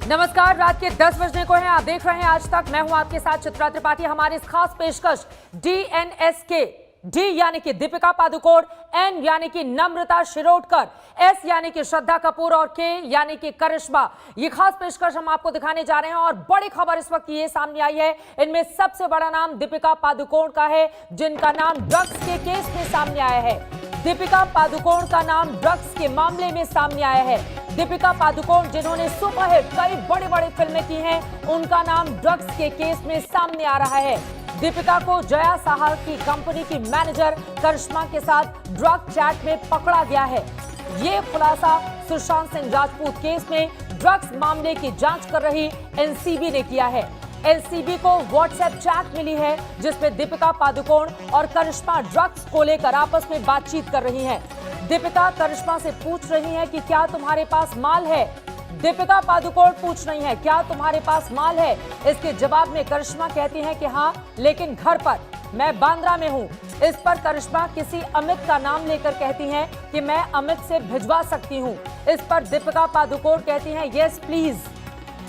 नमस्कार, रात के 10 बजने को है। आप देख रहे हैं आज तक। मैं हूं आपके साथ चित्रा त्रिपाठी। हमारी इस खास पेशकश DNSK, D यानी कि दीपिका पादुकोण, N यानी कि नम्रता शिरोडकर, S यानी कि श्रद्धा कपूर और K यानी कि करिश्मा। ये खास पेशकश हम आपको दिखाने जा रहे हैं और बड़ी खबर इस वक्त ये सामने आई है। इनमें सबसे बड़ा नाम दीपिका पादुकोण का है, जिनका नाम ड्रग्स के केस में सामने आया है। दीपिका पादुकोण का नाम ड्रग्स के मामले में सामने आया है। दीपिका पादुकोण जिन्होंने सुपरहिट कई बड़ी बड़ी फिल्में की हैं, उनका नाम ड्रग्स के केस में सामने आ रहा है। दीपिका को जया साहा की कंपनी की मैनेजर करिश्मा के साथ ड्रग चैट में पकड़ा गया है। ये खुलासा सुशांत सिंह राजपूत केस में ड्रग्स मामले की जांच कर रही एनसीबी ने किया है। एनसीबी को व्हाट्सएप चैट मिली है जिसमें दीपिका पादुकोण और करिश्मा ड्रग्स को लेकर आपस में बातचीत कर रही हैं। दीपिका करिश्मा से पूछ रही है कि क्या तुम्हारे पास माल है। दीपिका पादुकोण पूछ रही है क्या तुम्हारे पास माल है। इसके जवाब में करिश्मा कहती है कि हाँ, लेकिन घर पर, मैं बांद्रा में हूँ। इस पर करिश्मा किसी अमित का नाम लेकर कहती हैं कि मैं अमित से भिजवा सकती हूँ। इस पर दीपिका पादुकोण कहती हैं यस प्लीज।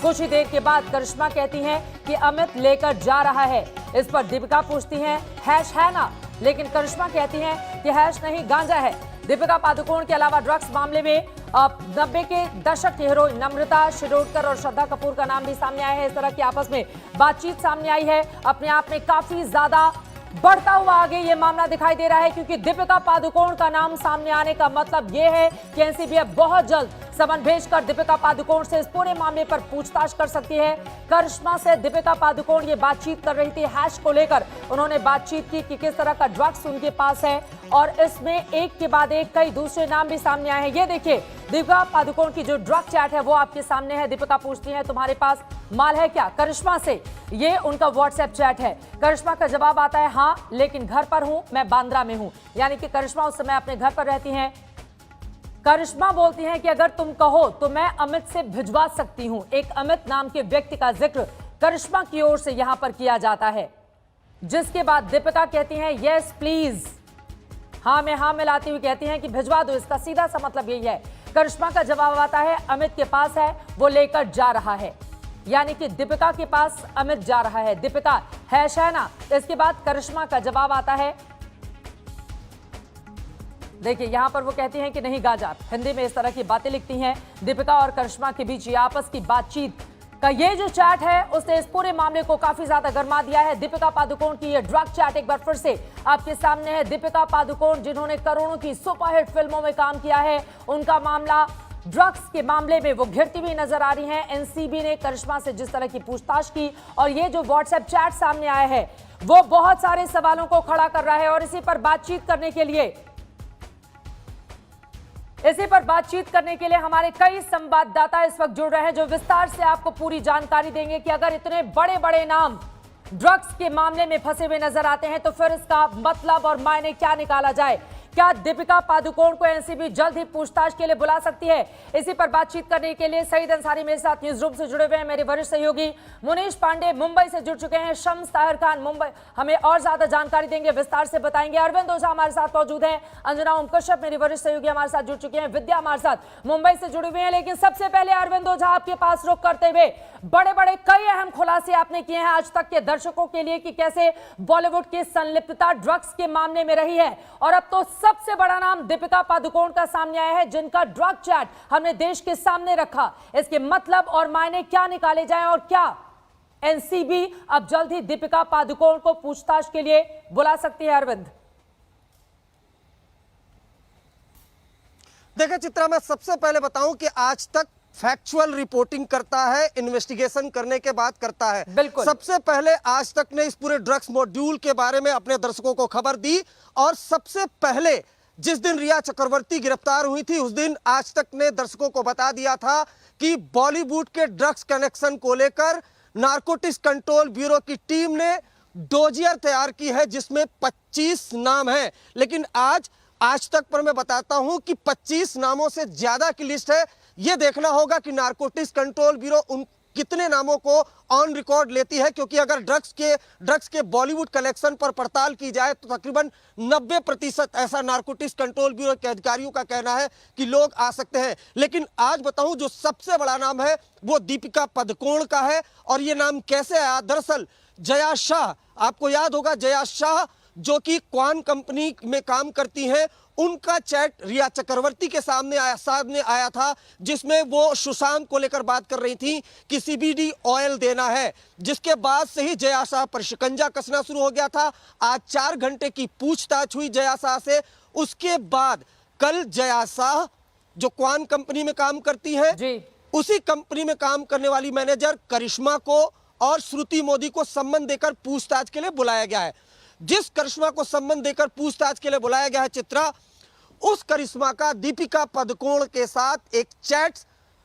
कुछ ही देर के बाद करिश्मा कहती हैं कि अमित लेकर जा रहा है। इस पर दीपिका पूछती हैं हैश है ना, लेकिन करिश्मा कहती हैं कि हैश नहीं, गांजा है। दीपिका पादुकोण के अलावा ड्रग्स मामले में 90 के दशक की हीरोइन नम्रता शिरोडकर और श्रद्धा कपूर का नाम भी सामने आया है। इस तरह की आपस में बातचीत सामने आई है। अपने आप में काफी ज्यादा बढ़ता हुआ आगे ये मामला दिखाई दे रहा है, क्योंकि दीपिका पादुकोण का नाम सामने आने का मतलब ये है कि एनसीबी अब बहुत जल्द समन भेजकर दीपिका पादुकोण से इस पूरे मामले पर पूछताछ कर सकती है। करिश्मा से दीपिका पादुकोण ये बातचीत कर रही थी हैश को लेकर। उन्होंने बातचीत की कि किस तरह का ड्रग्स उनके पास है और इसमें एक के बाद एक कई दूसरे नाम भी सामने आए हैं। ये देखिए, दीपिका पादुकोण की जो ड्रग चैट है वो आपके सामने है। दीपिका पूछती है तुम्हारे पास माल है क्या, करिश्मा से। ये उनका व्हाट्सएप चैट है। करिश्मा का जवाब आता है हाँ, लेकिन घर पर हूं, मैं बांद्रा में हूं। यानी कि करिश्मा उस समय अपने घर पर रहती हैं। करिश्मा बोलती हैं कि अगर तुम कहो तो मैं अमित से भिजवा सकती हूं। एक अमित नाम के व्यक्ति का जिक्र करिश्मा की ओर से यहां पर किया जाता है, जिसके बाद दीपिका कहती हैं यस प्लीज। हाँ में हाँ मिलाती हुई कहती हैं कि भिजवा दो। इसका सीधा सा मतलब यही है। करिश्मा का जवाब आता है अमित के पास है, वो लेकर जा रहा है। यानी कि दीपिका के पास अमित जा रहा है। दीपिका हैश है ना। इसके बाद करिश्मा का जवाब आता है, देखिए यहां पर वो कहती हैं कि नहीं गांजा। हिंदी में इस तरह की बातें लिखती हैं। दीपिका और करिश्मा के बीच ये आपस की बातचीत का ये जो चैट है उसने इस पूरे मामले को काफी ज्यादा गरमा दिया है। दीपिका पादुकोण की ये ड्रग चैट एक बार फिर से आपके सामने है। दीपिका पादुकोण जिन्होंने करोड़ों की सुपरहिट फिल्मों में काम किया है, उनका मामला ड्रग्स के मामले में वो घिरती हुई नजर आ रही हैं। एनसीबी ने करिश्मा से जिस तरह की पूछताछ की और ये जो व्हाट्सएप चैट सामने आया है वो बहुत सारे सवालों को खड़ा कर रहा है। और इसी पर बातचीत करने के लिए हमारे कई संवाददाता इस वक्त जुड़ रहे हैं, जो विस्तार से आपको पूरी जानकारी देंगे कि अगर इतने बड़े बड़े नाम ड्रग्स के मामले में फंसे हुए नजर आते हैं तो फिर इसका मतलब और मायने क्या निकाला जाए। क्या दीपिका पादुकोण को एनसीबी जल्द ही पूछताछ के लिए बुला सकती है? इसी पर बातचीत करने के लिए सईद अंसारी मेरे साथ न्यूज रूम से जुड़े हुए हैं। मेरे वरिष्ठ सहयोगी मुनीश पांडे मुंबई से जुड़ चुके हैं। शम्स ताहिर खान मुंबई हमें और ज्यादा जानकारी देंगे, विस्तार से बताएंगे। अरविंद ओझा हमारे साथ मौजूद हैं। अंजना ओम कश्यप मेरी वरिष्ठ सहयोगी हमारे साथ जुड़ चुके हैं। विद्या हमारे साथ मुंबई से जुड़े हुए हैं। लेकिन सबसे पहले अरविंद ओझा, आपके पास रुख करते हुए, बड़े बड़े कई अहम खुलासे आपने किए हैं आज तक के दर्शकों के लिए कि कैसे बॉलीवुड की संलिप्तता ड्रग्स के मामले में रही है। और अब तो सबसे बड़ा नाम दीपिका पादुकोण का सामने आया है, जिनका ड्रग चैट हमने देश के सामने रखा। इसके मतलब और मायने क्या निकाले जाएं और क्या एनसीबी अब जल्द ही दीपिका पादुकोण को पूछताछ के लिए बुला सकती है? अरविंद, देखिए चित्रा, मैं सबसे पहले बताऊं कि आज तक फैक्चुअल रिपोर्टिंग करता है, इन्वेस्टिगेशन करने के बाद करता है। बिल्कुल। सबसे पहले आज तक ने इस पूरे ड्रग्स मॉड्यूल के बारे में अपने दर्शकों को खबर दी। और सबसे पहले जिस दिन रिया चक्रवर्ती गिरफ्तार हुई थी उस दिन आज तक ने दर्शकों को बता दिया था कि बॉलीवुड के ड्रग्स कनेक्शन को लेकर नारकोटिक्स कंट्रोल ब्यूरो की टीम ने डोजियर तैयार की है जिसमें 25 नाम हैं। लेकिन आज तक पर मैं बताता हूं कि 25 नामों से ज्यादा की लिस्ट है। यह देखना होगा कि नारकोटिक्स कंट्रोल ब्यूरो कितने नामों को ऑन रिकॉर्ड लेती है, क्योंकि अगर ड्रग्स के बॉलीवुड कलेक्शन पर पड़ताल की जाए तो तकरीबन 90% ऐसा नारकोटिक्स कंट्रोल ब्यूरो के अधिकारियों का कहना है कि लोग आ सकते हैं। लेकिन आज बताऊं, जो सबसे बड़ा नाम है वो दीपिका पादुकोण का है। और ये नाम कैसे आया? दरअसल जया शाह, आपको याद होगा जया शाह जो कि क्वान कंपनी में काम करती हैं, उनका चैट रिया चक्रवर्ती के सामने आया था, जिसमें वो सुशांत को लेकर बात कर रही थी कि सीबीडी ऑयल देना है, जिसके बाद से ही जया शाह पर शिकंजा कसना शुरू हो गया था। आज 4 घंटे की पूछताछ हुई जया शाह से। उसके बाद कल जया शाह जो क्वान कंपनी में काम करती है, उसी कंपनी में काम करने वाली मैनेजर करिश्मा को और श्रुति मोदी को सम्मन देकर पूछताछ के लिए बुलाया गया है। जिस करिश्मा को सम्मन देकर पूछताछ के लिए बुलाया गया है चित्रा, उस करिश्मा का दीपिका पादुकोण के साथ एक चैट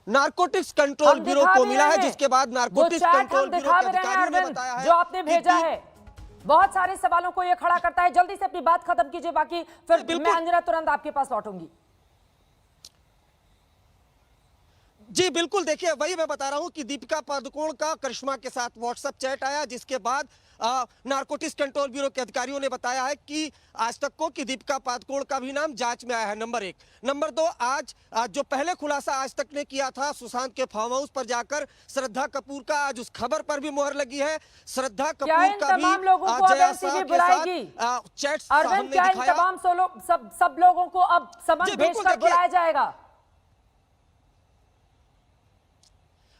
नारकोटिक्स कंट्रोल ब्यूरो को मिला है, जिसके बाद नारकोटिक्स कंट्रोल ब्यूरो के अधिकारियों ने बताया है जो आपने भेजा है बहुत सारे सवालों को यह खड़ा करता है। जल्दी से अपनी बात खत्म कीजिए, बाकी फिर मैं अंजना तुरंत आपके पास लौटूंगी। जी बिल्कुल, देखिए वही मैं बता रहा हूं कि दीपिका पादुकोण का करिश्मा के साथ व्हाट्सएप चैट आया, जिसके बाद नारकोटिक्स कंट्रोल ब्यूरो के अधिकारियों ने बताया है कि आज तक को कि दीपिका पादुकोण का भी नाम जांच में आया है। नंबर 1। नंबर 2, आज जो पहले खुलासा आज तक ने किया था सुशांत के फार्म हाउस पर जाकर श्रद्धा कपूर का, आज उस खबर पर भी मोहर लगी है। श्रद्धा कपूर का भी जया शाह के साथ चैट्स हमने दिखाया। सब लोगों को अब समन भेजकर बुलाया जाएगा।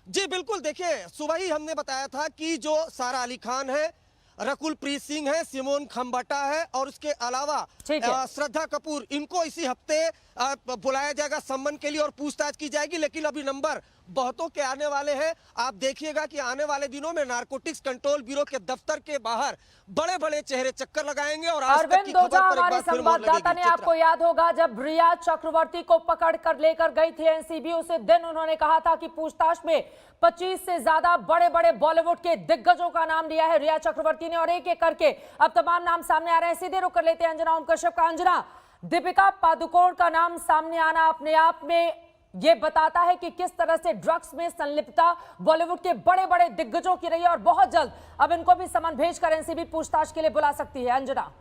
जी बिल्कुल, देखिए सुबह ही हमने बताया था कि जो सारा अली खान है, रकुल प्रीत सिंह है, सिमोन खम्बाटा है और उसके अलावा श्रद्धा कपूर, इनको इसी हफ्ते बुलाया जाएगा सम्मन के लिए और पूछताछ की जाएगी। लेकिन अभी नंबर बहुतों के आने वाले हैं। आप देखिएगा कि आने वाले दिनों में नारकोटिक्स कंट्रोल ब्यूरो के दफ्तर के बाहर बड़े बड़े चेहरे चक्कर लगाएंगे। और आज तक की खबर पर एक बार फिर मोहर लगेगी। आपको याद होगा जब रिया चक्रवर्ती को पकड़ कर लेकर गई थी एनसीबी, उसे दिन उन्होंने कहा था कि पूछताछ में 25 से ज्यादा बड़े बड़े बॉलीवुड के दिग्गजों का नाम लिया है रिया चक्रवर्ती ने, और एक एक करके अब तमाम नाम सामने आ रहे हैं। सीधे रुक कर लेते हैं अंजना ओम कश्यप का। अंजना, दीपिका पादुकोण का नाम सामने आना अपने आप में ये बताता है कि किस तरह से ड्रग्स में संलिप्तता बॉलीवुड के बड़े बड़े दिग्गजों की रही है, और बहुत जल्द अब इनको भी समन भेजकर एनसीबी पूछताछ के लिए बुला सकती है। अंजना।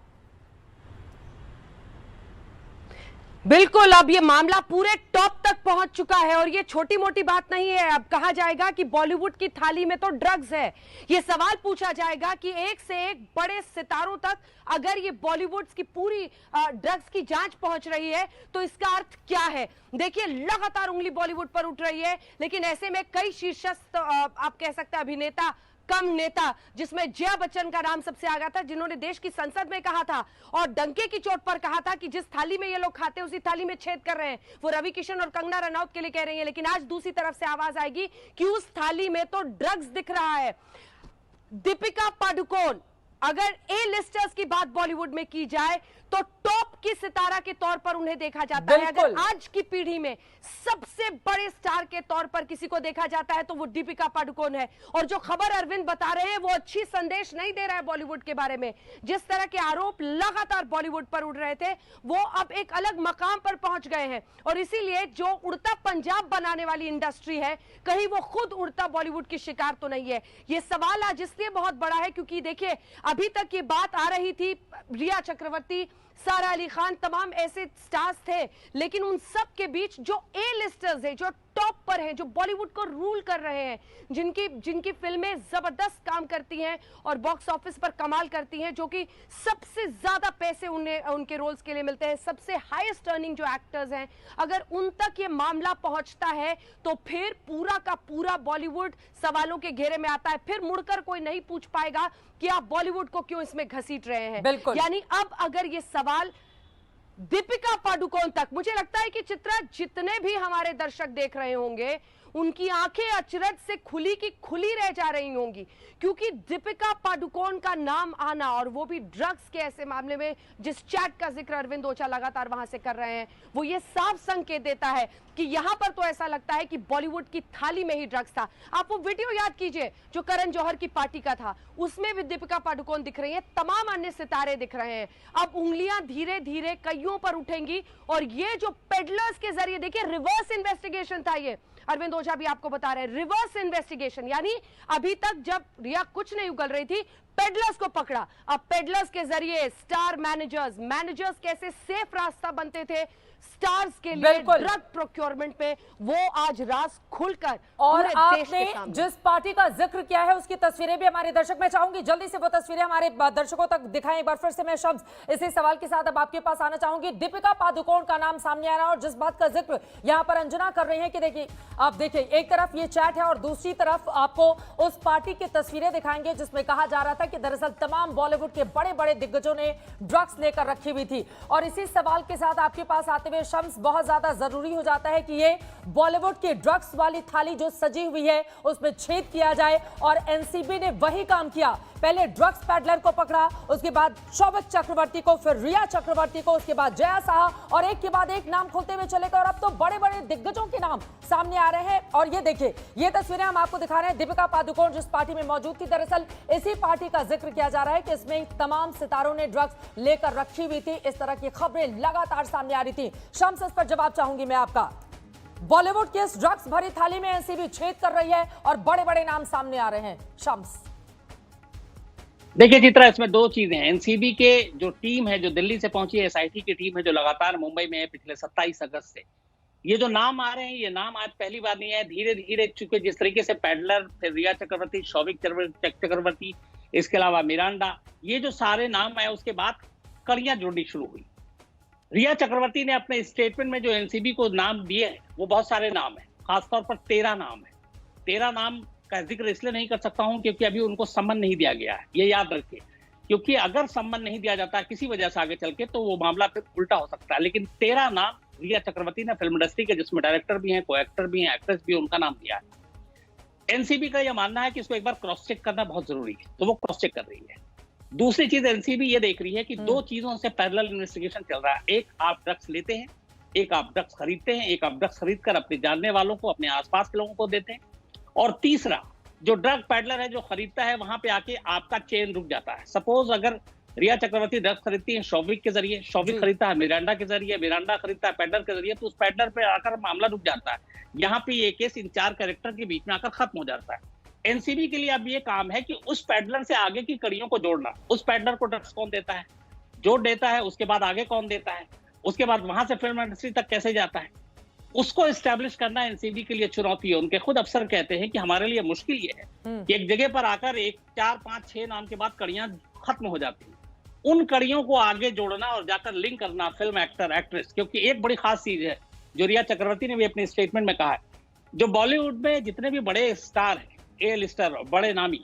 बिल्कुल, अब ये मामला पूरे टॉप तक पहुंच चुका है और ये छोटी मोटी बात नहीं है। अब कहा जाएगा कि बॉलीवुड की थाली में तो ड्रग्स है। ये सवाल पूछा जाएगा कि एक से एक बड़े सितारों तक अगर ये बॉलीवुड की पूरी ड्रग्स की जांच पहुंच रही है तो इसका अर्थ क्या है। देखिए, लगातार उंगली बॉलीवुड पर उठ रही है, लेकिन ऐसे में कई शीर्षस्थ आप कह सकते हैं अभिनेता कम नेता, जिसमें जया बच्चन का नाम सबसे आगा था, जिन्होंने देश की संसद में कहा था और डंके की चोट पर कहा था कि जिस थाली में ये लोग खाते हैं उसी थाली में छेद कर रहे हैं। वो रवि किशन और कंगना रनौत के लिए कह रही है, लेकिन आज दूसरी तरफ से आवाज आएगी कि उस थाली में तो ड्रग्स दिख रहा है। दीपिका पादुकोण, अगर ए लिस्टर्स की बात बॉलीवुड में की जाए तो टॉप की सितारा के तौर पर उन्हें देखा जाता है। अगर आज की पीढ़ी में सबसे बड़े स्टार के तौर पर किसी को देखा जाता है तो वो दीपिका पादुकोण है। और जो खबर अरविंद बता रहे हैं वो अच्छी संदेश नहीं दे रहा है बॉलीवुड के बारे में। जिस तरह के आरोप लगातार बॉलीवुड पर उड़ रहे थे वो अब एक अलग मकाम पर पहुंच गए हैं, और इसीलिए जो उड़ता पंजाब बनाने वाली इंडस्ट्री है, कहीं वो खुद उड़ता बॉलीवुड की शिकार तो नहीं है। ये सवाल आज इसलिए बहुत बड़ा है क्योंकि देखिए, अभी तक ये बात आ रही थी रिया चक्रवर्ती, सारा अली खान, तमाम ऐसे स्टार्स थे, लेकिन उन सब के बीच जो ए लिस्टर्स हैं, जो टॉप पर हैं, जो बॉलीवुड को रूल कर रहे हैं, जिनकी फिल्में जबरदस्त काम करती हैं और बॉक्स ऑफिस पर कमाल करती हैं, जो कि सबसे ज्यादा पैसे उनके रोल्स के लिए मिलते हैं, सबसे हाईएस्ट अर्निंग जो एक्टर्स हैं, अगर उन तक ये मामला पहुंचता है तो फिर पूरा का पूरा बॉलीवुड सवालों के घेरे में आता है। फिर मुड़कर कोई नहीं पूछ पाएगा कि आप बॉलीवुड को क्यों इसमें घसीट रहे हैं। यानी अब अगर ये सवाल दीपिका पादुकोण तक, मुझे लगता है कि चित्रा, जितने भी हमारे दर्शक देख रहे होंगे उनकी आंखें अचरज से खुली की खुली रह जा रही होंगी, क्योंकि दीपिका पादुकोण का नाम आना, और वो भी ड्रग्स के ऐसे मामले में जिस चैट का जिक्र अरविंद ओझा लगातार वहां से कर रहे हैं, वो ये साफ संकेत देता है कि यहां पर तो ऐसा लगता है कि बॉलीवुड की थाली में ही ड्रग्स था। आप वो वीडियो याद कीजिए जो करण जौहर की पार्टी का था, उसमें भी दीपिका पादुकोण दिख रही है, तमाम अन्य सितारे दिख रहे हैं। अब उंगलियां धीरे धीरे कईयों पर उठेंगी और ये जो पेडलर्स के जरिए, देखिए रिवर्स इन्वेस्टिगेशन था ये, अरविंद ओझा भी आपको बता रहे हैं, रिवर्स इन्वेस्टिगेशन, यानी अभी तक जब रिया कुछ नहीं उगल रही थी, पेडलर्स को पकड़ा। अब पेडलर्स के जरिए स्टार मैनेजर्स कैसे सेफ रास्ता बनते थे स्टार्स के लिए ड्रग प्रोक्योरमेंट पे, वो आज राज खुलकर और पूरे देश के आपने सामने। जिस पार्टी का जिक्र किया है उसकी तस्वीरें भी हमारे दर्शक, मैं चाहूंगी जल्दी से वो तस्वीरें हमारे दर्शकों तक दिखाएं एक बार फिर से। मैं शम्स इसी सवाल के साथ अब आपके पास आना चाहूंगी। दीपिका पादुकोण का नाम सामने आ रहा है और जिस बात का जिक्र यहां पर अंजना कर रही है कि देखिए, आप देखिए एक तरफ ये चैट है और दूसरी तरफ आपको उस पार्टी की तस्वीरें दिखाएंगे जिसमें कहा जा रहा था कि दरअसल तमाम बॉलीवुड के बड़े बड़े दिग्गजों ने ड्रग्स लेकर रखी हुई थी। और इसी सवाल के साथ आपके पास आते हुए शम्स, बहुत ज्यादा जरूरी हो जाता है कि ये बॉलीवुड की ड्रग्स वाली थाली जो सजी हुई है उसमें छेद किया जाए और एनसीबी ने वही काम किया। पहले ड्रग्स पैडलर को पकड़ा, उसके बाद शौविक चक्रवर्ती को, फिर रिया चक्रवर्ती को, उसके बाद जया साहा, और एक के बाद एक नाम खुलते हुए चले गए और अब तो बड़े बड़े दिग्गजों के नाम सामने आ रहे हैं। और ये देखिए, ये तस्वीरें हम आपको दिखा रहे हैं। दीपिका पादुकोण जिस पार्टी में मौजूद थी, दरअसल इसी पार्टी का जिक्र किया जा रहा है कि इसमें तमाम सितारों ने ड्रग्स लेकर रखी हुई थी। इस तरह की खबरें लगातार सामने आ रही थी। शम्स, इस पर जवाब चाहूंगी मैं आपका। बॉलीवुड की इस ड्रग्स भरी थाली में एनसीबी छेद कर रही है और बड़े बड़े नाम सामने आ रहे हैं। शम्स, देखिए चित्रा, इसमें दो चीजें हैं। एनसीबी के जो टीम है, जो दिल्ली से पहुंची है, एसआईटी की टीम है, जो लगातार मुंबई में है पिछले 27 अगस्त से, ये जो नाम आ रहे हैं, ये नाम आज पहली बार नहीं है। धीरे धीरे चूंकि जिस तरीके से पैडलर, फिर रिया चक्रवर्ती, शौविक चक्रवर्ती, इसके अलावा मिरांडा, ये जो सारे नाम आए, उसके बाद कड़ियां जुड़नी शुरू हुई। रिया चक्रवर्ती ने अपने स्टेटमेंट में जो एनसीबी को नाम दिए हैं, वो बहुत सारे नाम है, खासतौर पर 13 नाम है। 13 नाम का जिक्र इसलिए नहीं कर सकता हूं क्योंकि अभी उनको सम्मन नहीं दिया गया है, ये याद रखिए। क्योंकि अगर सम्मन नहीं दिया जाता किसी वजह से आगे चल के, तो वो मामला फिर उल्टा हो सकता है। लेकिन 13 नाम रिया चक्रवर्ती ने फिल्म इंडस्ट्री के, जिसमें डायरेक्टर भी हैं, को एक्टर भी हैं, एक्ट्रेस भी हैं, उनका नाम दिया है। एनसीबी का यह मानना है कि इसको एक बार क्रॉस चेक करना बहुत जरूरी है, तो वो क्रॉस चेक कर रही है। दूसरी चीज एनसीबी ये देख रही है कि दो चीजों से पैरेलल इन्वेस्टिगेशन चल रहा है। एक, आप ड्रग्स लेते हैं, एक आप ड्रग्स खरीदते हैं, एक आप ड्रग्स खरीद कर अपने जानने वालों को, अपने आसपास के लोगों को देते हैं, और तीसरा, जो ड्रग पैडलर है जो खरीदता है, वहां पे आके आपका चेन रुक जाता है। सपोज अगर रिया चक्रवर्ती ड्रग्स खरीदती है शौविक के जरिए, शौविक खरीदता है मिरांडा के जरिए, मिरांडा खरीदता है पैडलर के जरिए, तो उस पैडलर पे आकर मामला रुक जाता है। यहाँ पे ये केस इन 4 कैरेक्टर के बीच में आकर खत्म हो जाता है। एनसीबी के लिए अब ये काम है कि उस पैडलर से आगे की कड़ियों को जोड़ना। उस पैडलर को ड्रग्स कौन देता है, जो देता है, उसके बाद आगे कौन देता है, उसके बाद वहां से फिल्म इंडस्ट्री तक कैसे जाता है, उसको एस्टेब्लिश करना एनसीबी के लिए चुनौती है। उनके खुद अफसर कहते हैं कि हमारे लिए मुश्किल ये है कि एक जगह पर आकर 1, 4, 5, 6 नाम के बाद कड़ियां खत्म हो जाती हैं। उन कड़ियों को आगे जोड़ना और जाकर लिंक करना फिल्म एक्टर, एक्ट्रेस। क्योंकि एक बड़ी खास चीज है जो रिया चक्रवर्ती ने भी अपने स्टेटमेंट में कहा है, जो बॉलीवुड में जितने भी बड़े स्टार हैं, ए लिस्टर, बड़े नामी,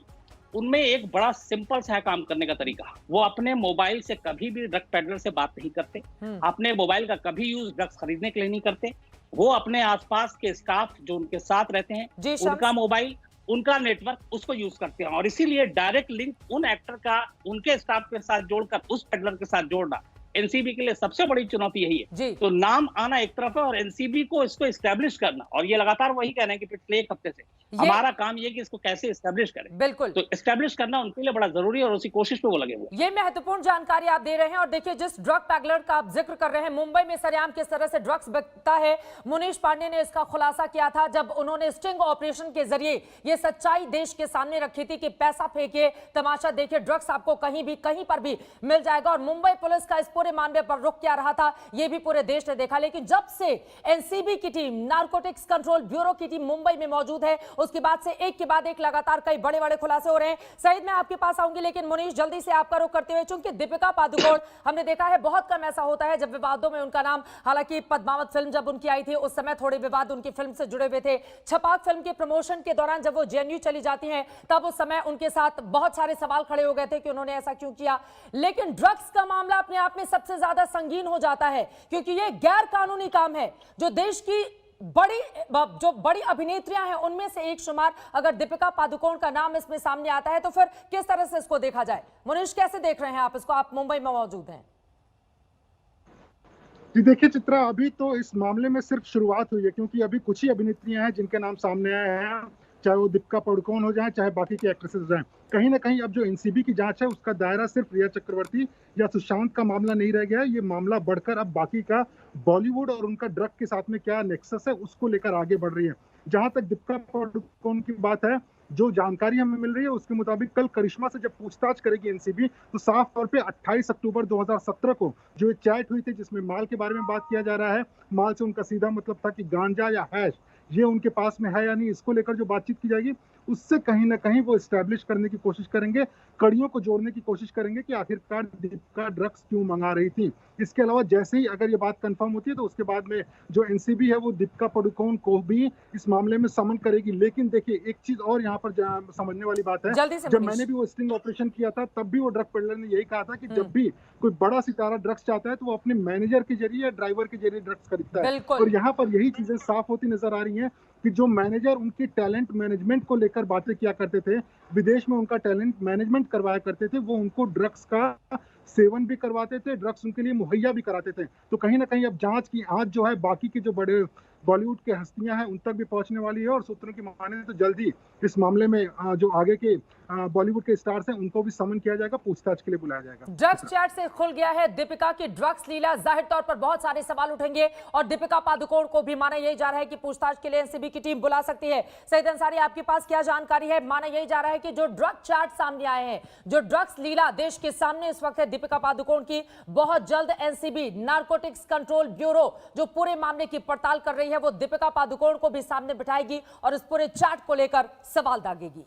उनमें एक बड़ा सिंपल सा है काम करने का तरीका। वो अपने मोबाइल से कभी भी ड्रग पैडलर से बात नहीं करते, अपने मोबाइल का कभी यूज ड्रग्स खरीदने के लिए नहीं करते। वो अपने आसपास के स्टाफ जो उनके साथ रहते हैं, उनका मोबाइल, उनका नेटवर्क, उसको यूज करते हैं। और इसीलिए डायरेक्ट लिंक उन एक्टर का उनके स्टाफ के साथ जोड़कर उस पैडलर के साथ जोड़ना एनसीबी के लिए सबसे बड़ी चुनौती यही है। तो नाम आना एक तरफ है और एनसीबी को इसको एस्टेब्लिश करना, और ये लगातार वही कह रहे हैं कि पिछले 1 हफ्ते से हमारा काम ये कि इसको कैसे एस्टेब्लिश करें। बिल्कुल, तो एस्टेब्लिश करना उनके लिए बड़ा जरूरी है और उसी कोशिश पे वो लगे हुए। ये महत्वपूर्ण जानकारी आप दे रहे हैं। और देखिए, जिस ड्रग पैडलर का आप जिक्र कर रहे हैं, मुंबई में सरेआम किस तरह से ड्रग्स बिकता है, मुनीश पांडे ने इसका खुलासा किया था जब उन्होंने स्टिंग ऑपरेशन के जरिए ये सच्चाई देश के सामने रखी थी कि पैसा फेंकिए, तमाशा देखिए, ड्रग्स आपको कहीं भी कहीं पर भी मिल जाएगा। और मुंबई पुलिस का इस पूरे मामले पर रुख क्या रहा था, ये भी पूरे देश ने देखा। लेकिन जब से एनसीबी की टीम, नारकोटिक्स कंट्रोल ब्यूरो की टीम मुंबई में मौजूद है, उसके बाद से एक के बाद एक लगातार कई बड़े बड़े खुलासे हो रहे हैं। सईद, मैं आपके पास आऊंगी, लेकिन मुनीश जल्दी से आपका रुख करते हुए, चूंकि दीपिका पादुकोण, हमने देखा है बहुत कम ऐसा होता है जब विवादों में उनका नाम, हालांकि पद्मावत फिल्म जब उनकी आई थी उस समय थोड़े विवाद उनकी फिल्म से जुड़े हुए थे। छपाक फिल्म के प्रमोशन के दौरान जब वो जेएनयू चली जाती हैं, तब उस समय उनके साथ बहुत सारे सवाल खड़े हो गए थे कि उन्होंने ऐसा क्यों किया। लेकिन ड्रग्स का मामला अपने आप में सबसे ज्यादा संगीन हो जाता है, क्योंकि ये गैर कानूनी काम है। जो देश की बड़ी अभिनेत्रियां हैं उनमें से एक शुमार अगर दीपिका पादुकोण का नाम इसमें सामने आता है, तो फिर किस तरह से इसको देखा जाए? मुनीश, कैसे देख रहे हैं आप इसको? आप मुंबई में मौजूद हैं। जी देखिए चित्रा, अभी तो इस मामले में सिर्फ शुरुआत हुई है, क्योंकि अभी कुछ ही अभिनेत्रियां हैं जिनके नाम सामने आए हैं। चाहे वो दीपिका पादुकोण हो जाए, चाहे बाकी के एक्ट्रेसेस हो जाए। कहीं ना कहीं अब जो एनसीबी की जांच है उसका दायरा सिर्फ रिया चक्रवर्ती या सुशांत का मामला नहीं रह गया है। ये मामला बढ़कर अब बाकी का बॉलीवुड और उनका ड्रग के साथ में क्या नेक्सस है उसको लेकर आगे बढ़ रही है। जहां तक दीपिका पादुकोण की बात है, जो जानकारी हमें मिल रही है उसके मुताबिक कल करिश्मा से जब पूछताछ करेगी एनसीबी, तो साफ तौर पे 28 अक्टूबर 2017 को जो चैट हुई थी जिसमें माल के बारे में बात किया जा रहा है, माल से उनका सीधा मतलब था कि गांजा या हैश ये उनके पास में है या नहीं, इसको लेकर जो बातचीत की जाएगी उससे कहीं ना कहीं वो एस्टैब्लिश करने की कोशिश करेंगे, कड़ियों को जोड़ने की कोशिश करेंगे कि आखिरकार दीपिका ड्रग्स क्यों मंगा रही थी। इसके अलावा जैसे ही अगर ये बात कंफर्म होती है तो उसके बाद में जो एनसीबी है वो दीपिका पादुकोण को भी इस मामले में समन करेगी। लेकिन देखिए एक चीज और यहाँ पर समझने वाली बात है, जब मैंने भी वो स्टिंग ऑपरेशन किया था तब भी वो ड्रग पेडलर ने यही कहा था कि जब भी कोई बड़ा सितारा ड्रग्स चाहता है तो वो अपने मैनेजर के जरिए या ड्राइवर के जरिए ड्रग्स खरीदता है। और यहाँ पर यही चीजें साफ होती नजर आ रही हैं कि जो मैनेजर उनकी टैलेंट मैनेजमेंट को लेकर बातें किया करते थे, विदेश में उनका टैलेंट मैनेजमेंट करवाया करते थे, वो उनको ड्रग्स का सेवन भी करवाते थे, ड्रग्स उनके लिए मुहैया भी कराते थे। तो कहीं ना कहीं अब जांच की आंच जो है बाकी के जो बड़े बॉलीवुड के हस्तियां हैं उन तक भी पहुंचने वाली है और सूत्रों की माने तो जल्दी इस मामले में जो आगे के बॉलीवुड के स्टार्स हैं उनको भी समन किया जाएगा, पूछताछ के लिए बुलाया जाएगा। ड्रग्स चैट से खुल गया है दीपिका की ड्रग्स लीला। जाहिर तौर पर बहुत सारे सवाल उठेंगे और दीपिका पादुकोण को भी माना यही जा रहा है कि पूछताछ के लिए एनसीबी की टीम बुला सकती है। सईद अंसारी, आपके पास क्या जानकारी है? माना यही जा रहा है कि जो ड्रग चैट सामने आए हैं, जो ड्रग्स लीला देश के सामने इस वक्त है दीपिका पादुकोण की, बहुत जल्द एनसीबी नारकोटिक्स कंट्रोल ब्यूरो जो पूरे मामले की पड़ताल कर रही है वो दीपिका पादुकोण को भी सामने बिठाएगी और इस पूरे चैट को लेकर सवाल दागेगी।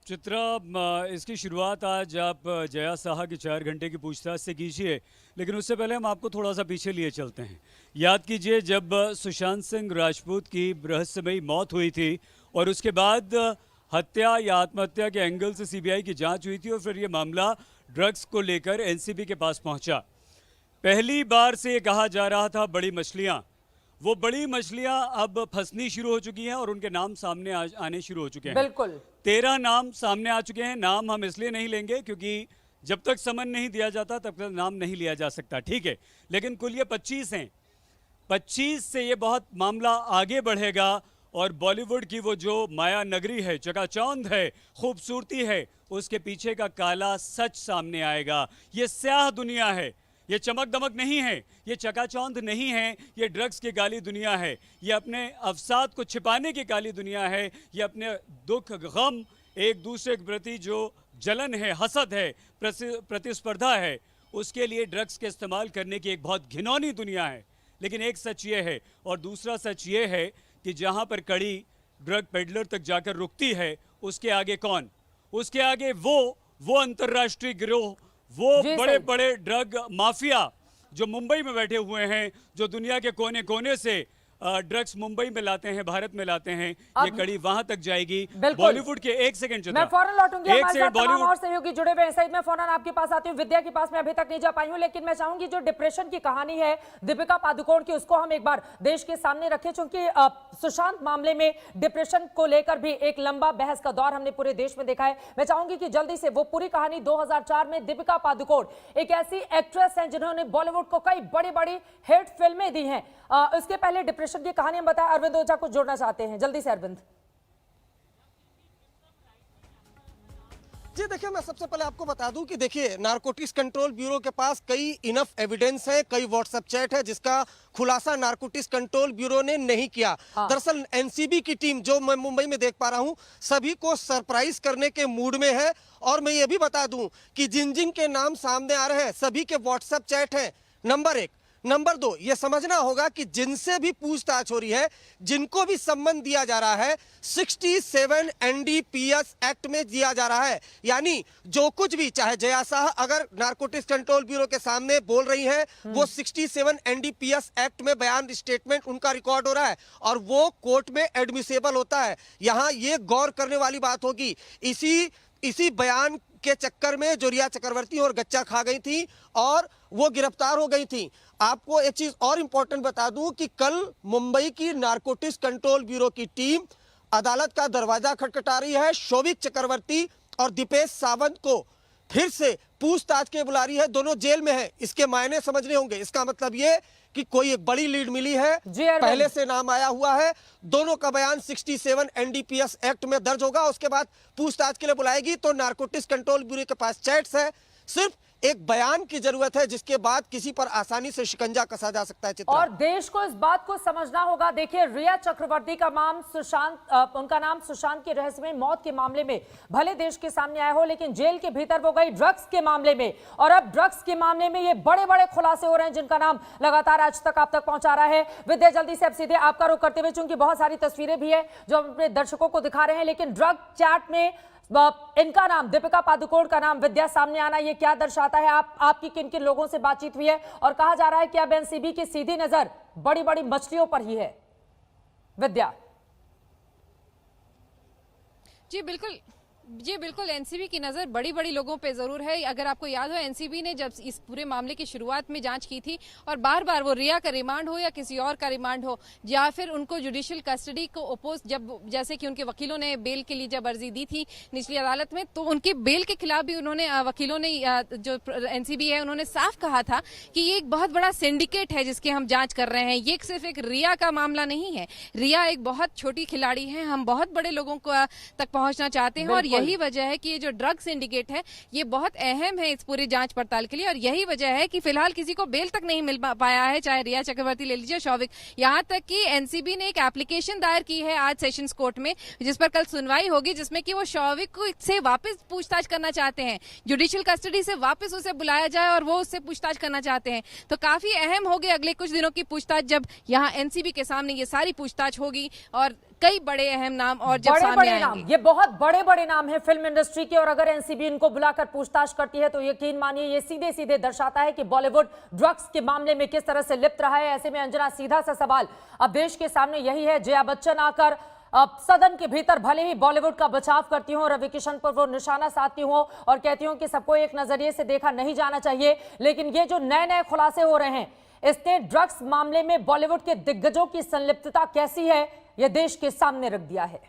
चित्रा, इसकी शुरुआत आज आप जया साहा की 4 घंटे की पूछताछ से कीजिए, लेकिन उससे पहले हम आपको थोड़ा सा पीछे लिए चलते हैं। याद कीजिए जब सुशांत सिंह राजपूत की रहस्यमयी मौत हुई थी और उसके बाद हत्या या आत्महत्या के एंगल से सीबीआई की जांच हुई थी और फिर ये मामला ड्रग्स को लेकर एनसीबी के पास पहुंचा। पहली बार से ये कहा जा रहा था बड़ी मछलियाँ, वो बड़ी मछलियां अब फंसनी शुरू हो चुकी हैं और उनके नाम सामने आने शुरू हो चुके हैं। बिल्कुल 13 नाम सामने आ चुके हैं। नाम हम इसलिए नहीं लेंगे क्योंकि जब तक समन नहीं दिया जाता तब तक नाम नहीं लिया जा सकता, ठीक है, लेकिन कुल ये 25 हैं। 25 से ये बहुत मामला आगे बढ़ेगा और बॉलीवुड की वो जो माया नगरी है, चकाचौंध है, खूबसूरती है, उसके पीछे का काला सच सामने आएगा। ये स्याह दुनिया है, ये चमक दमक नहीं है, ये चकाचौंध नहीं है, ये ड्रग्स की काली दुनिया है, ये अपने अवसाद को छिपाने की काली दुनिया है, ये अपने दुख गम एक दूसरे के प्रति जो जलन है, हसद है, प्रतिस्पर्धा है, उसके लिए ड्रग्स के इस्तेमाल करने की एक बहुत घिनौनी दुनिया है। लेकिन एक सच ये है और दूसरा सच ये है कि जहाँ पर कड़ी ड्रग पेडलर तक जाकर रुकती है उसके आगे कौन? उसके आगे वो अंतर्राष्ट्रीय गिरोह, वो बड़े बड़े ड्रग माफिया जो मुंबई में बैठे हुए हैं, जो दुनिया के कोने कोने से ड्रग्स मुंबई में लाते हैं, भारत में लाते हैं। ये कड़ी वहां तक जाएगी। बॉलीवुड के एक सेकंड मैं फौरन लौटूंगी, हमारे साथ तमाम और सहयोगी जुड़े हुए हैं। सईद, मैं फौरन आपके पास आती हूँ। विद्या के पास मैं अभी तक नहीं जा पाई हूँ, लेकिन मैं चाहूंगी जो डिप्रेशन की कहानी है दीपिका पादुकोण की उसको हम एक बार देश के सामने रखें, क्योंकि सुशांत मामले में डिप्रेशन को लेकर भी एक लंबा बहस का दौर हमने पूरे देश में देखा है। मैं चाहूंगी कि जल्दी से वो पूरी कहानी 2004 में दीपिका पादुकोण एक ऐसी एक्ट्रेस हैं जिन्होंने बॉलीवुड को कई बड़ी बड़ी हिट फिल्में दी हैं। उसके पहले डिप्रेशन की कहानी हम बताएं। अरविंद ओझा कुछ जोड़ना चाहते हैं, जल्दी से अरविंद। जी देखिए, मैं सबसे पहले आपको बता दूं कि देखिए नारकोटिक्स कंट्रोल ब्यूरो के पास कई इनफ एविडेंस है, कई व्हाट्सएप चैट है जिसका खुलासा नारकोटिक्स कंट्रोल ब्यूरो ने नहीं किया। दरअसल एनसीबी की टीम जो मैं मुंबई में देख पा रहा हूं सभी को सरप्राइज करने के मूड में है। और मैं ये भी बता दूं कि जिन जिन के नाम सामने आ रहे हैं सभी के व्हाट्सएप चैट है, नंबर 1। नंबर 2, ये समझना होगा कि जिनसे भी पूछताछ हो रही है, जिनको भी सम्मन दिया जा रहा है 67 एनडीपीएस एक्ट में दिया जा रहा है। यानी जो कुछ भी, चाहे जया साह अगर नारकोटिक्स कंट्रोल ब्यूरो के सामने बोल रही है वो 67 एनडीपीएस एक्ट में बयान स्टेटमेंट उनका रिकॉर्ड हो रहा है और वो कोर्ट में एडमिसेबल होता है। यहां ये गौर करने वाली बात होगी, इसी बयान के चक्कर में जो रिया चक्रवर्ती और गच्चा खा गई थी और वो गिरफ्तार हो गई थी। आपको एक चीज और इंपॉर्टेंट बता दूं कि कल मुंबई की नारकोटिक्स कंट्रोल ब्यूरो की टीम अदालत का दरवाजा खटखटा रही है। शोभिक चक्रवर्ती और दीपेश सावंत को फिर से पूछताछ के बुला रही है। दोनों जेल में है, इसके मायने समझने होंगे। इसका मतलब ये कि कोई एक बड़ी लीड मिली है, पहले से नाम आया हुआ है। दोनों का बयान 67 एनडीपीएस एक्ट में दर्ज होगा। उसके बाद पूछताछ के लिए बुलाएगी तो नारकोटिक्स कंट्रोल ब्यूरो के पास चैट्स है। सिर्फ एक बयान की जरूरत है जिसके बाद किसी पर आसानी से शिकंजा कसा जा सकता है। चित्रा, और देश को इस बात को समझना होगा। देखिए, रिया चक्रवर्ती का नाम उनका नाम सुशांत की रहस्यमय मौत के मामले में भले देश के सामने आया हो, लेकिन जेल के भीतर वो गई ड्रग्स के मामले में। और अब ड्रग्स के मामले में ये बड़े बड़े खुलासे हो रहे हैं जिनका नाम लगातार आज तक आप तक पहुंचा रहा है। विद्या, जल्दी से अब सीधे आपका रुख करते हुए, चूंकि बहुत सारी तस्वीरें भी है जो हम अपने दर्शकों को दिखा रहे हैं, लेकिन ड्रग चैट में इनका नाम, दीपिका पादुकोण का नाम, विद्या, सामने आना ये क्या दर्शाता है? आपकी किन किन लोगों से बातचीत हुई है? और कहा जा रहा है कि अब एनसीबी की सीधी नजर बड़ी बड़ी मछलियों पर ही है। विद्या। जी बिल्कुल एनसीबी की नज़र बड़ी बड़ी लोगों पे ज़रूर है। अगर आपको याद हो, एनसीबी ने जब इस पूरे मामले की शुरुआत में जांच की थी और बार बार वो रिया का रिमांड हो या किसी और का रिमांड हो या फिर उनको जुडिशियल कस्टडी को अपोज, जब जैसे कि उनके वकीलों ने बेल के लिए जब अर्जी दी थी निचली अदालत में, तो उनके बेल के खिलाफ भी उन्होंने वकीलों ने, जो एनसीबी है, उन्होंने साफ कहा था कि ये एक बहुत बड़ा सिंडिकेट है जिसकी हम जाँच कर रहे हैं। ये सिर्फ एक रिया का मामला नहीं है। रिया एक बहुत छोटी खिलाड़ी है, हम बहुत बड़े लोगों को तक पहुंचना चाहते हैं और यही वजह है कि ये जो ड्रग सिंडिकेट है ये बहुत अहम है इस पूरी जांच पड़ताल के लिए। और यही वजह है कि फिलहाल किसी को बेल तक नहीं मिल पाया है, चाहे रिया चक्रवर्ती ले लीजिए, शौविक, यहां तक कि एनसीबी ने एक एप्लीकेशन दायर की है आज सेशंस कोर्ट में, जिस पर कल सुनवाई होगी, जिसमें कि वो शौविक से वापस पूछताछ करना चाहते हैं, जुडिशियल कस्टडी से वापस उसे बुलाया जाए और वो उससे पूछताछ करना चाहते हैं। तो काफी अहम होगी अगले कुछ दिनों की पूछताछ, जब यहाँ एनसीबी के सामने ये सारी पूछताछ होगी और कई बड़े अहम नाम और जब सामने आएंगे। ये बहुत बड़े बड़े नाम है फिल्म इंडस्ट्री के, और अगर एनसीबी इनको बुलाकर पूछताछ करती है तो यकीन मानिए ये सीधे सीधे दर्शाता है कि बॉलीवुड ड्रग्स के मामले में किस तरह से लिप्त रहा है। ऐसे में अंजना, सीधा सा सवाल अब देश के सामने यही है। जया बच्चन आकर अब सदन के भीतर भले ही बॉलीवुड का बचाव करती हूं, रवि किशन पर वो निशाना साधती हूं और कहती हूं कि सबको एक नजरिए से देखा नहीं जाना चाहिए, लेकिन ये जो नए नए खुलासे हो रहे हैं, इसने ड्रग्स मामले में बॉलीवुड के दिग्गजों की संलिप्तता कैसी है यह देश के सामने रख दिया है।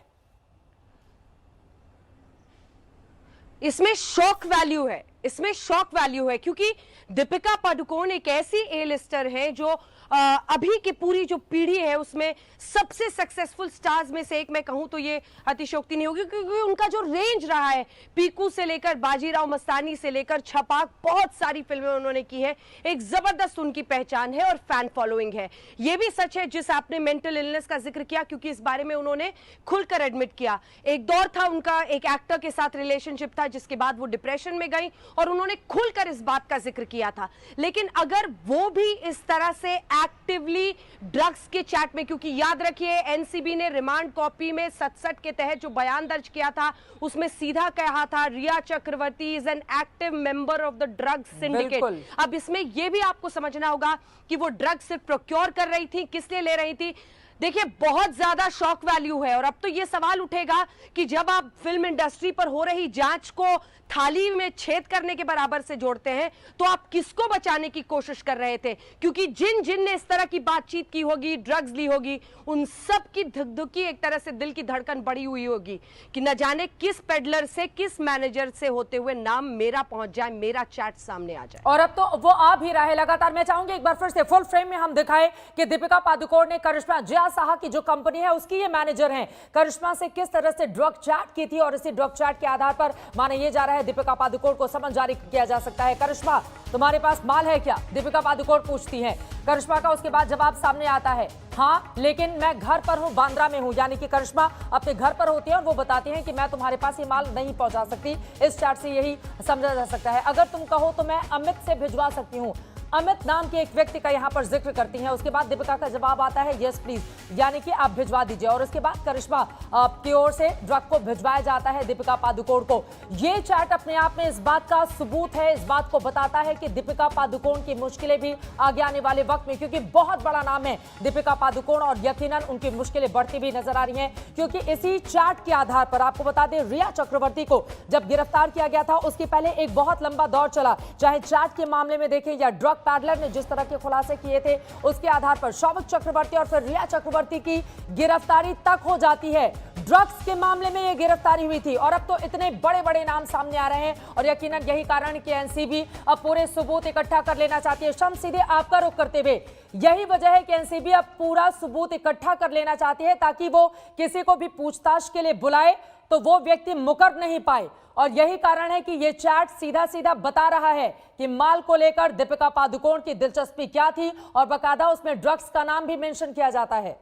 इसमें शॉक वैल्यू है, इसमें शॉक वैल्यू है, क्योंकि दीपिका पादुकोण एक ऐसी ए लिस्टर है जो अभी की पूरी जो पीढ़ी है उसमें सबसे सक्सेसफुल स्टार्स में से एक मैं कहूं तो ये अतिशयोक्ति नहीं होगी, क्योंकि उनका जो रेंज रहा है, पीकू से लेकर बाजीराव मस्तानी से लेकर छपाक, बहुत सारी फिल्में उन्होंने की है। एक जबरदस्त उनकी पहचान है और फैन फॉलोइंग है। ये भी सच है जिस आपने मेंटल इलनेस का जिक्र किया, क्योंकि इस बारे में उन्होंने खुलकर एडमिट किया। एक दौर था उनका एक एक्टर के साथ रिलेशनशिप था, जिसके बाद वो डिप्रेशन में गई और उन्होंने खुलकर इस बात का जिक्र किया था। लेकिन अगर वो भी इस तरह से एक्टिवली ड्रग्स के चैट में, क्योंकि याद रखिए एनसीबी ने रिमांड कॉपी में 67 के तहत जो बयान दर्ज किया था उसमें सीधा कहा था Rhea Chakraborty is an active member of the drug syndicate. अब इसमें यह भी आपको समझना होगा कि वो ड्रग सिर्फ प्रोक्योर कर रही थी, किस लिए ले रही थी। देखिए, बहुत ज्यादा शॉक वैल्यू है। और अब तो यह सवाल उठेगा कि जब आप फिल्म इंडस्ट्री पर हो रही जांच को थाली में छेद करने के बराबर से जोड़ते हैं तो आप किसको बचाने की कोशिश कर रहे थे, क्योंकि जिन जिन ने इस तरह की बातचीत की होगी, ड्रग्स ली होगी, उन सब की धुकधुकी, एक तरह से दिल की धड़कन बढ़ी हुई होगी कि न जाने किस पेडलर से, किस मैनेजर से होते हुए नाम मेरा पहुंच जाए, मेरा चैट सामने आ जाए। और अब तो वो आ भी रहा है लगातार। मैं चाहूंगी एक बार फिर से फुल फ्रेम में हम दिखाएं कि दीपिका पादुकोण ने करिश्मा जया साहा की जो कंपनी है उसकी ये मैनेजर हैं, करिश्मा से किस तरह से ड्रग चैट की थी और इसी ड्रग चैट के आधार पर माना यह जा रहा है दीपिका पादुकोण को समन जारी किया जा सकता है। करिश्मा, तुम्हारे पास माल है क्या? दीपिका पादुकोण पूछती है। करिश्मा का उसके बाद जवाब सामने आता है, हाँ लेकिन मैं घर पर हूं, बांद्रा में हूं। यानी कि करिश्मा अपने घर पर होती है और वो बताती हैं कि मैं तुम्हारे पास ये माल नहीं पहुंचा सकती। इस चैट से यही समझा जा सकता है। अगर तुम कहो तो मैं अमित से भिजवा सकती हूँ। अमित नाम के एक व्यक्ति का यहां पर जिक्र करती हैं। उसके बाद दीपिका का जवाब आता है यस प्लीज, यानी कि आप भिजवा दीजिए। और उसके बाद करिश्मा की ओर से ड्रग को भिजवाया जाता है दीपिका पादुकोण को। यह चैट अपने आप में इस बात का सबूत है, इस बात को बताता है कि दीपिका पादुकोण की मुश्किलें भी आगे आने वाले वक्त में, क्योंकि बहुत बड़ा नाम है दीपिका पादुकोण और यकीनन उनकी मुश्किलें बढ़ती भी नजर आ रही हैं। क्योंकि इसी चैट के आधार पर आपको बता दें, रिया चक्रवर्ती को जब गिरफ्तार किया गया था उसके पहले एक बहुत लंबा दौर चला, चाहे चैट के मामले में देखें या ड्रग ड्रग पैडलर ने जिस तरह के खुलासे किए थे, उसके आधार पर शौविक चक्रवर्ती और फिर रिया चक्रवर्ती की गिरफ्तारी तक हो जाती है। ड्रग्स के मामले में यह गिरफ्तारी हुई थी और अब तो इतने बड़े बड़े नाम सामने आ रहे हैं और यकीनन यही कारण है कि एनसीबी अब पूरे सबूत इकट्ठा कर लेना चाहती है। शम्स, सीधे आपका रुख करते हुए, यही वजह है कि एनसीबी अब पूरा सबूत इकट्ठा कर लेना चाहती है ताकि वो किसी को भी पूछताछ के लिए बुलाए तो वो व्यक्ति मुकर नहीं पाए। और यही कारण है कि ये चैट सीधा सीधा बता रहा है कि माल को लेकर दीपिका पादुकोण की दिलचस्पी क्या थी और बाकायदा उसमें ड्रग्स का नाम भी मेंशन किया जाता है।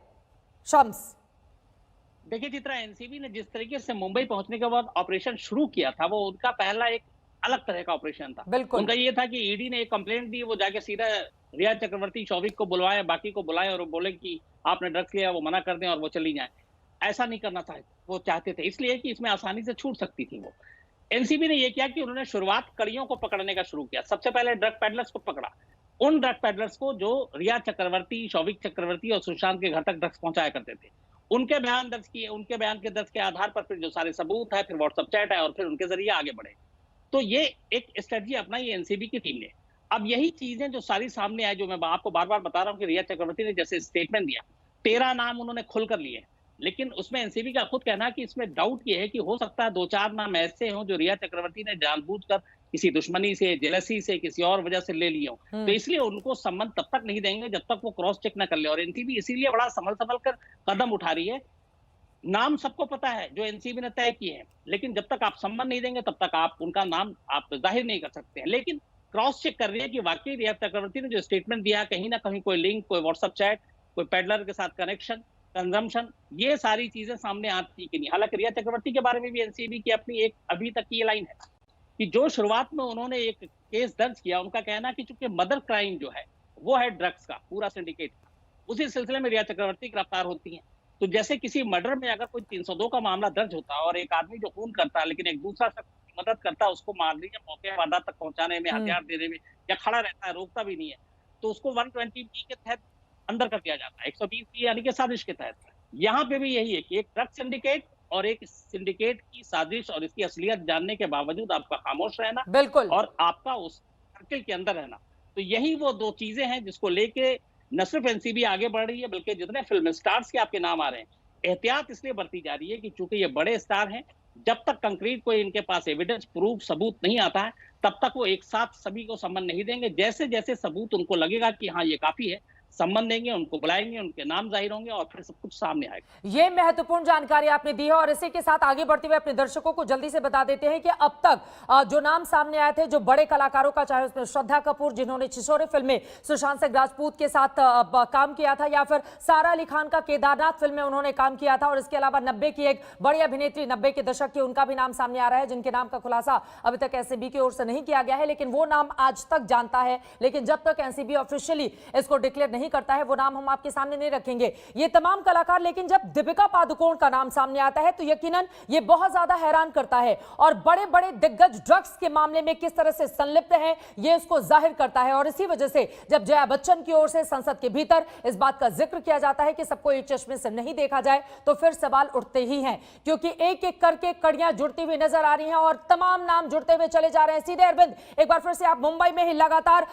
शम्स, देखिए चित्रा, एनसीबी ने जिस तरीके से मुंबई पहुंचने के बाद ऑपरेशन शुरू किया था, वो उनका पहला एक अलग तरह का ऑपरेशन था। बिल्कुल। उनका ये था कि ईडी ने एक कंप्लेंट दी, वो जाके सीधा रिया चक्रवर्ती, शौविक को बुलवाए, बाकी को बुलाए और बोले कि आपने ड्रग्स लिया, वो मना कर दें और वो चली जाए। ऐसा नहीं करना था, वो चाहते थे, इसलिए कि इसमें आसानी से छूट सकती थी। वो एनसीबी ने ये किया कि उन्होंने शुरुआत कड़ियों को पकड़ने का शुरू किया। सबसे पहले ड्रग पैडलर्स को पकड़ा, उन ड्रग पैडलर्स को जो रिया चक्रवर्ती, शौविक चक्रवर्ती और सुशांत के घर तक ड्रग्स पहुंचाया करते थे। उनके बयान दर्ज किए, उनके बयान के दर्ज के आधार पर फिर जो सारे सबूत है, फिर व्हाट्सएप चैट है और फिर उनके जरिए आगे बढ़े। तो ये एक स्ट्रेटजी अपनाई एनसीबी की टीम ने। अब यही चीजें जो सारी सामने आई, जो मैं आपको बार बार बता रहा हूँ कि रिया चक्रवर्ती ने जैसे स्टेटमेंट दिया, 13 नाम उन्होंने खुलकर लिए, लेकिन उसमें एनसीबी का खुद कहना है कि इसमें डाउट ये है कि हो सकता है 2-4 नाम ऐसे हों जो रिया चक्रवर्ती ने जानबूझकर किसी दुश्मनी से, जेलसी से, किसी और वजह से ले लिए हों। तो इसलिए उनको संबंध तब तक नहीं देंगे जब तक वो क्रॉस चेक न कर ले। और एनसीबी इसीलिए बड़ा संभल कर कदम उठा रही है। नाम सबको पता है जो एनसीबी ने तय किए हैं, लेकिन जब तक आप संबंध नहीं देंगे तब तक आप उनका नाम आप जाहिर नहीं कर सकते हैं। लेकिन क्रॉस चेक कर रही है कि वाकई रिया चक्रवर्ती ने जो स्टेटमेंट दिया, कहीं ना कहीं कोई लिंक, कोई व्हाट्सएप चैट, कोई पेडलर के साथ कनेक्शन, कंजम्पशन, ये सारी चीजें सामने आती कि नहीं। हालांकि रिया चक्रवर्ती के बारे में भी एनसीबी की अपनी एक अभी तक की लाइन है कि जो शुरुआत में उन्होंने एक केस दर्ज किया, उनका कहना कि चूंकि मदर क्राइम जो है वो है ड्रग्स का, पूरा सिंडिकेट का, उसी सिलसिले में रिया चक्रवर्ती गिरफ्तार होती है। तो जैसे किसी मर्डर में अगर कोई 302 का मामला दर्ज होता है और एक आदमी जो खून करता है लेकिन एक दूसरा शख्स मदद करता है उसको मारने या मौके वारदात तक पहुंचाने में, हथियार देने में, या खड़ा रहता है, रोकता भी नहीं है, तो उसको 120B के तहत अंदर कर दिया जाता है, 120B यानी कि साजिश के तहत। यहाँ पे भी यही है कि एक ड्रग सिंडिकेट और एक सिंडिकेट की साजिश और इसकी असलियत जानने के बावजूद आपका खामोश रहना, बिल्कुल, और आपका उस सर्किल के अंदर रहना। तो यही वो दो चीजें हैं जिसको लेके न सिर्फ एनसीबी आगे बढ़ रही है, बल्कि जितने फिल्म स्टार्स के आपके नाम आ रहे हैं, एहतियात इसलिए बरती जा रही है कि चूंकि ये बड़े स्टार हैं, जब तक कंक्रीट कोई इनके पास एविडेंस, प्रूफ, सबूत नहीं आता है, तब तक वो एक साथ सभी को संबंध नहीं देंगे। जैसे जैसे सबूत उनको लगेगा कि हाँ ये काफी है, संबंध देंगे, उनको बुलाएंगे, उनके नाम जाहिर होंगे और फिर सब कुछ सामने आएगा। ये महत्वपूर्ण जानकारी आपने दी है और इसी के साथ आगे बढ़ते हुए अपने दर्शकों को जल्दी से बता देते हैं कि अब तक जो नाम सामने आए थे, जो बड़े कलाकारों का, चाहे उसमें श्रद्धा कपूर जिन्होंने छिछोरे फिल्म में सुशांत सिंह राजपूत के साथ काम किया था, या फिर सारा अली खान का केदारनाथ फिल्म में उन्होंने काम किया था, और इसके अलावा 90 की एक बड़ी अभिनेत्री, 90 के दशक की, उनका भी नाम सामने आ रहा है, जिनके नाम का खुलासा अभी तक एनसीबी की ओर से नहीं किया गया है, लेकिन वो नाम आज तक जानता है। लेकिन जब तक एनसीबी ऑफिशियली इसको डिक्लेयर नहीं करता है, वो नाम हम आपके सामने नहीं रखेंगे। ये तमाम कलाकार, लेकिन जब दीपिका पादुकोण का नाम सामने आता है तो यकीनन ये बहुत ज्यादा हैरान करता है और बड़े बड़े दिग्गज ड्रग्स के मामले में किस तरह से संलिप्त हैं ये इसको जाहिर करता है। और इसी वजह से जब जया बच्चन की ओर से संसद के भीतर इस बात का जिक्र किया जाता है कि सबको एक चश्मे से नहीं देखा जाए, तो फिर सवाल उठते ही हैं, क्योंकि एक एक करके कड़ियां जुड़ती हुई नजर आ रही हैं और तमाम नाम जुड़ते हुए चले जा रहे हैं। सीधे अरविंद, एक बार फिर से आप मुंबई में ही लगातार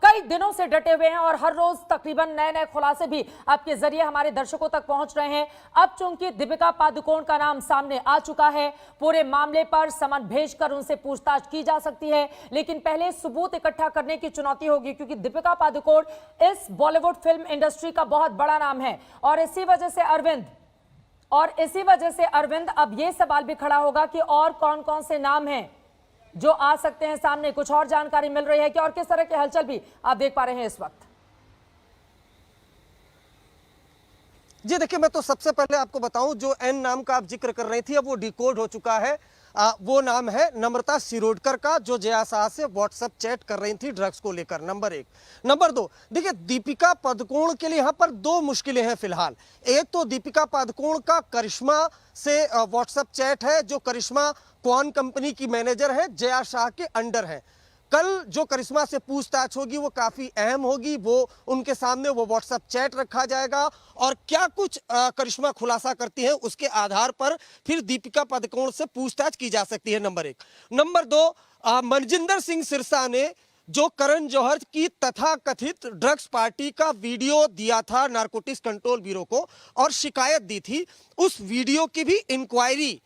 कई दिनों से डटे हुए हैं और हर रोज तकरीबन नए नए खुलासे भी आपके जरिए हमारे दर्शकों तक पहुंच रहे हैं। अब चूंकि दीपिका पादुकोण का नाम सामने आ चुका है, पूरे मामले पर समन भेजकर उनसे पूछताछ की जा सकती है, लेकिन पहले सबूत इकट्ठा करने की चुनौती होगी, क्योंकि दीपिका पादुकोण इस बॉलीवुड फिल्म इंडस्ट्री का बहुत बड़ा नाम है। और इसी वजह से अरविंद अब यह सवाल भी खड़ा होगा कि और कौन कौन से नाम हैं जो आ सकते हैं सामने। कुछ और जानकारी मिल रही है कि और किस तरह की हलचल भी आप देख पा रहे हैं इस वक्त? जी देखिए, मैं तो सबसे पहले आपको बताऊं, जो एन नाम का आप जिक्र कर रही थी अब वो डिकोड हो चुका है। वो नाम है नम्रता शिरोडकर का, जो जया शाह से व्हाट्सएप चैट कर रही थी ड्रग्स को लेकर, नंबर 1। नंबर 2, देखिए दीपिका पादुकोण के लिए यहाँ पर 2 मुश्किलें हैं फिलहाल। एक तो दीपिका पादुकोण का करिश्मा से व्हाट्सएप चैट है, जो करिश्मा क्वान कंपनी की मैनेजर है, जया शाह के अंडर है। कल जो करिश्मा से पूछताछ होगी वो काफी अहम होगी, वो उनके सामने वो व्हाट्सएप चैट रखा जाएगा और क्या कुछ करिश्मा खुलासा करती है उसके आधार पर फिर दीपिका पादुकोण से पूछताछ की जा सकती है, नंबर 1। नंबर 2, मनजिंदर सिंह सिरसा ने जो करण जौहर की तथाकथित ड्रग्स पार्टी का वीडियो दिया था नारकोटिक्स कंट्रोल ब्यूरो को और शिकायत दी थी, उस वीडियो की भी इंक्वायरी,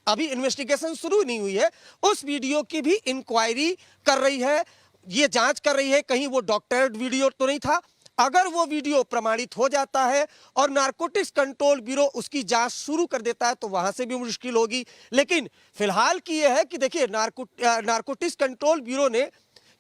अभी इन्वेस्टिगेशन शुरू नहीं हुई है, उस वीडियो की भी इंक्वायरी कर रही है, ये जांच कर रही है कहीं वो डॉक्टर्ड वीडियो तो नहीं था। अगर वो वीडियो प्रमाणित हो जाता है और नारकोटिक्स कंट्रोल ब्यूरो उसकी जांच शुरू कर देता है तो वहां से भी मुश्किल होगी। लेकिन फिलहाल की यह है कि देखिए नारकोटिक्स कंट्रोल ब्यूरो ने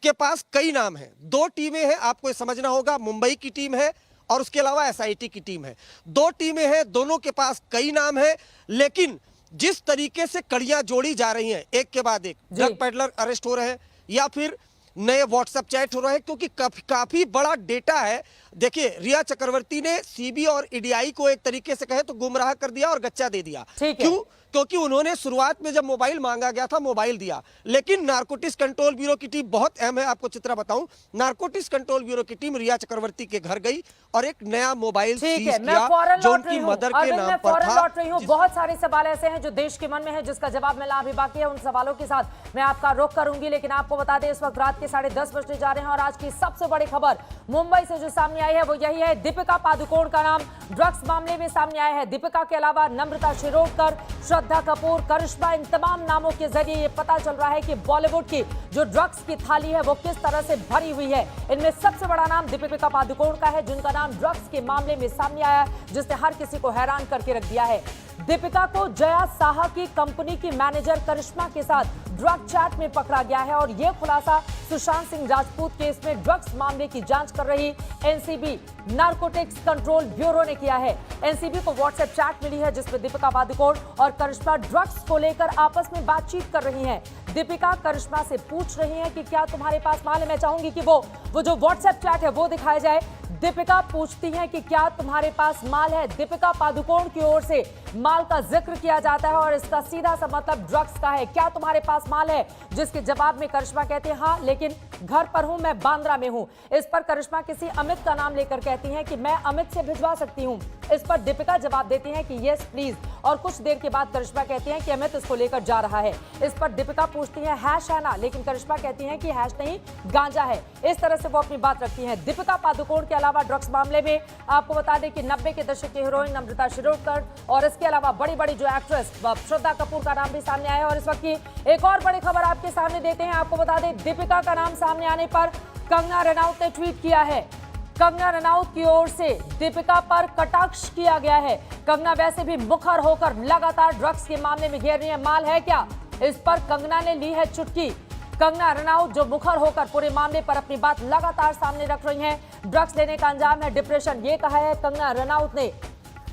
के पास कई नाम हैं, 2 टीमें हैं, आपको ये समझना होगा। मुंबई की टीम है और उसके अलावा एसआईटी की टीम है, 2 टीमें हैं, दोनों के पास कई नाम है। लेकिन जिस तरीके से कड़ियां जोड़ी जा रही हैं, एक के बाद एक ड्रग पेडलर अरेस्ट हो रहे हैं या फिर नए व्हाट्सएप चैट हो रहे हैं, क्योंकि काफी बड़ा डेटा है। देखिए रिया चक्रवर्ती ने सीबी और ईडीआई को एक तरीके से कहे तो गुमराह कर दिया और गच्चा दे दिया। क्यों? क्योंकि उन्होंने शुरुआत में जब मोबाइल मांगा गया था मोबाइल दिया, लेकिन नारकोटिक्स कंट्रोल ब्यूरो की टीम बहुत अहम है। आपको चित्रा बताऊं, नारकोटिक्स कंट्रोल ब्यूरो की टीम रिया चक्रवर्ती के घर गई और एक नया मोबाइल सीज किया जो उनकी मदर के नाम पर था। लौट रही हूं, बहुत सारे सवाल ऐसे हैं जो देश के मन में है जिसका जवाब मिलना अभी बाकी है। उन सवालों के साथ मैं आपका रुख करूंगी, लेकिन आपको बता दें इस वक्त रात के 10:30 बजने जा रहे हैं और आज की सबसे बड़ी खबर मुंबई से जो सामने आई है वो यही है, दीपिका पादुकोण का नाम ड्रग्स मामले में सामने आया है। दीपिका के अलावा नम्रता शिरोडकर, श्रद्धा कपूर, करिश्मा, इन तमाम नामों के जरिए ये पता चल रहा है कि बॉलीवुड की जो ड्रग्स की थाली है वो किस तरह से भरी हुई है। इनमें सबसे बड़ा नाम दीपिका पादुकोण का है, जिनका नाम ड्रग्स के मामले में सामने आया, जिसने हर किसी को हैरान करके रख दिया है। दीपिका को जया साहा की कंपनी की मैनेजर करिश्मा के साथ ड्रग चैट में पकड़ा गया है और यह खुलासा सुशांत सिंह राजपूत केस में ड्रग्स मामले की जांच कर रही एनसीबी नारकोटिक्स कंट्रोल ब्यूरो ने किया है। एनसीबी को व्हाट्सएप चैट मिली है जिसमें दीपिका पादुकोण और करिश्मा ड्रग्स को लेकर आपस में बातचीत कर रही हैं। दीपिका करिश्मा से पूछ रही हैं कि क्या तुम्हारे पास माल है। मैं चाहूंगी कि वो जो व्हाट्सएप चैट है वो दिखाया जाए। दीपिका पूछती हैं कि क्या तुम्हारे पास माल है। दीपिका पादुकोण की ओर से माल का जिक्र किया जाता है और इसका सीधा सा मतलब ड्रग्स का है। क्या तुम्हारे पास माल है? जिसके जवाब में करिश्मा कहते हैं हाँ, लेकिन घर पर हूं, मैं बांद्रा में हूं। इस पर करिश्मा किसी अमित का नाम लेकर कहती हैं कि मैं अमित से भिजवा सकती हूं। इस पर दीपिका जवाब देती हैं कि यस प्लीज, और कुछ देर के बाद करिश्मा कहती हैं कि अमित इसको लेकर जा रहा है। इस पर दीपिका पूछती है हैश है ना, लेकिन करिश्मा कहती हैं कि हैश नहीं, गांजा है। इस तरह से वो अपनी बात रखती हैं। दीपिका पादुकोण के अलावा ड्रग्स मामले में आपको बता दें कि 90 के दशक की हीरोइन नम्रता शिरोडकर और इसके अलावा बड़ी बड़ी जो एक्ट्रेस श्रद्धा कपूर का नाम भी सामने आया है। और इस वक्त की एक और बड़ी खबर आपके सामने देते हैं। आपको बता दें दीपिका का नाम सामने आने पर कंगना रनौत ने ट्वीट किया है। कंगना रनौत की ओर से दीपिका पर कटाक्ष किया गया है। कंगना वैसे भी मुखर होकर लगातार ड्रग्स के मामले में घेर रही है। माल है क्या? इस पर कंगना ने ली है चुटकी। कंगना रनौत जो मुखर होकर पूरे मामले पर अपनी बात लगातार सामने रख रही हैं। ड्रग्स लेने का अंजाम है डिप्रेशन, ये कहा है कंगना रनौत ने।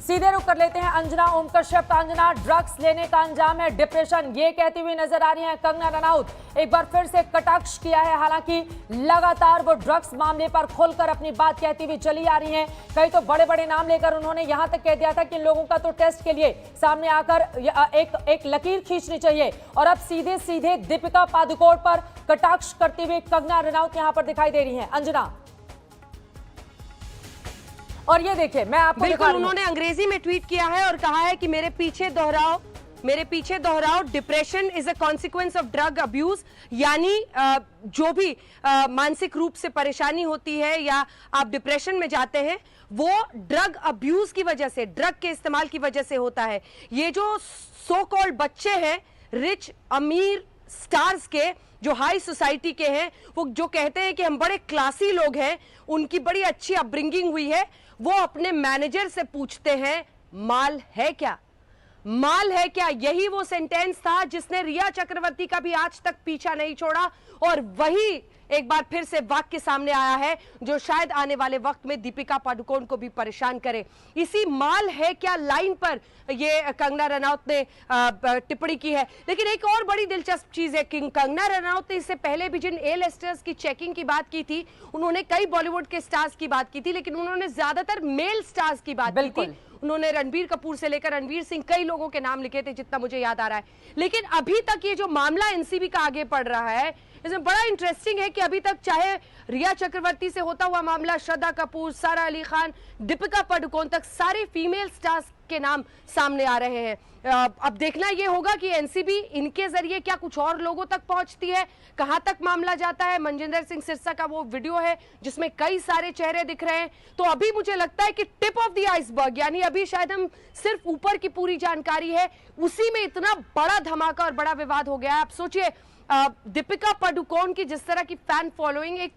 सीधे रुख कर लेते हैं अंजना ओम कश्यप का। अंजना, ड्रग्स लेने का अंजाम है डिप्रेशन, ये कहती हुई नजर आ रही हैं कंगना रनौत। एक बार फिर से कटाक्ष किया है। हालांकि लगातार वो ड्रग्स मामले पर खुलकर अपनी बात कहती हुई चली आ रही हैं। कई तो बड़े बड़े नाम लेकर उन्होंने यहां तक कह दिया था कि इन लोगों का तो टेस्ट के लिए सामने आकर एक लकीर खींचनी चाहिए। और अब सीधे सीधे दीपिका पादुकोण पर कटाक्ष करती हुई कंगना रनौत यहां पर दिखाई दे रही हैं। अंजना, और ये देखिए मैं आपको बिल्कुल उन्होंने अंग्रेजी में ट्वीट किया है और कहा है कि मेरे पीछे दोहराओ depression is a consequence of drug abuse. यानी जो भी मानसिक रूप से परेशानी होती है या आप डिप्रेशन में जाते हैं वो ड्रग अब्यूज की वजह से, ड्रग के इस्तेमाल की वजह से होता है। ये जो सो कॉल्ड बच्चे हैं रिच अमीर स्टार्स के, जो हाई सोसाइटी के हैं, वो जो कहते हैं कि हम बड़े क्लासी लोग हैं, उनकी बड़ी अच्छी अपब्रिंगिंग हुई है, वो अपने मैनेजर से पूछते हैं माल है क्या, माल है क्या। यही वो सेंटेंस था जिसने रिया चक्रवर्ती का भी आज तक पीछा नहीं छोड़ा और वही एक बार फिर से वाक्य सामने आया है जो शायद आने वाले वक्त में दीपिका पादुकोण को भी परेशान करे। इसी माल है क्या लाइन पर ये कंगना रनौत ने टिप्पणी की है। लेकिन एक और बड़ी दिलचस्प चीज है कि कंगना रनौत ने इससे पहले भी जिन ए-लिस्टर्स की चेकिंग की बात की थी, उन्होंने कई बॉलीवुड के स्टार्स की बात की थी, लेकिन उन्होंने ज्यादातर मेल स्टार्स की बात की थी। उन्होंने रणबीर कपूर से लेकर रणवीर सिंह, कई लोगों के नाम लिखे थे जितना मुझे याद आ रहा है। लेकिन अभी तक ये जो मामला एनसीबी का आगे बढ़ रहा है, इसमें बड़ा इंटरेस्टिंग है कि अभी तक चाहे रिया चक्रवर्ती से होता हुआ मामला, श्रद्धा कपूर, सारा अली खान, दीपिका पादुकोण तक सारे फीमेल स्टार्स के नाम सामने आ रहे हैं। अब देखना यह होगा कि एनसीबी इनके जरिए क्या कुछ और लोगों तक पहुंचती है, कहां तक मामला जाता है। मनजिंदर सिंह सिरसा का वो वीडियो है जिसमें कई सारे चेहरे दिख रहे हैं। तो अभी मुझे लगता है कि टिप ऑफ द आइसबर्ग, यानी अभी शायद हम सिर्फ ऊपर की पूरी जानकारी है, उसी में इतना बड़ा धमाका और बड़ा विवाद हो गया है। आप सोचिए, दीपिका पादुकोण की जिस तरह की फैन फॉलोइंग, एक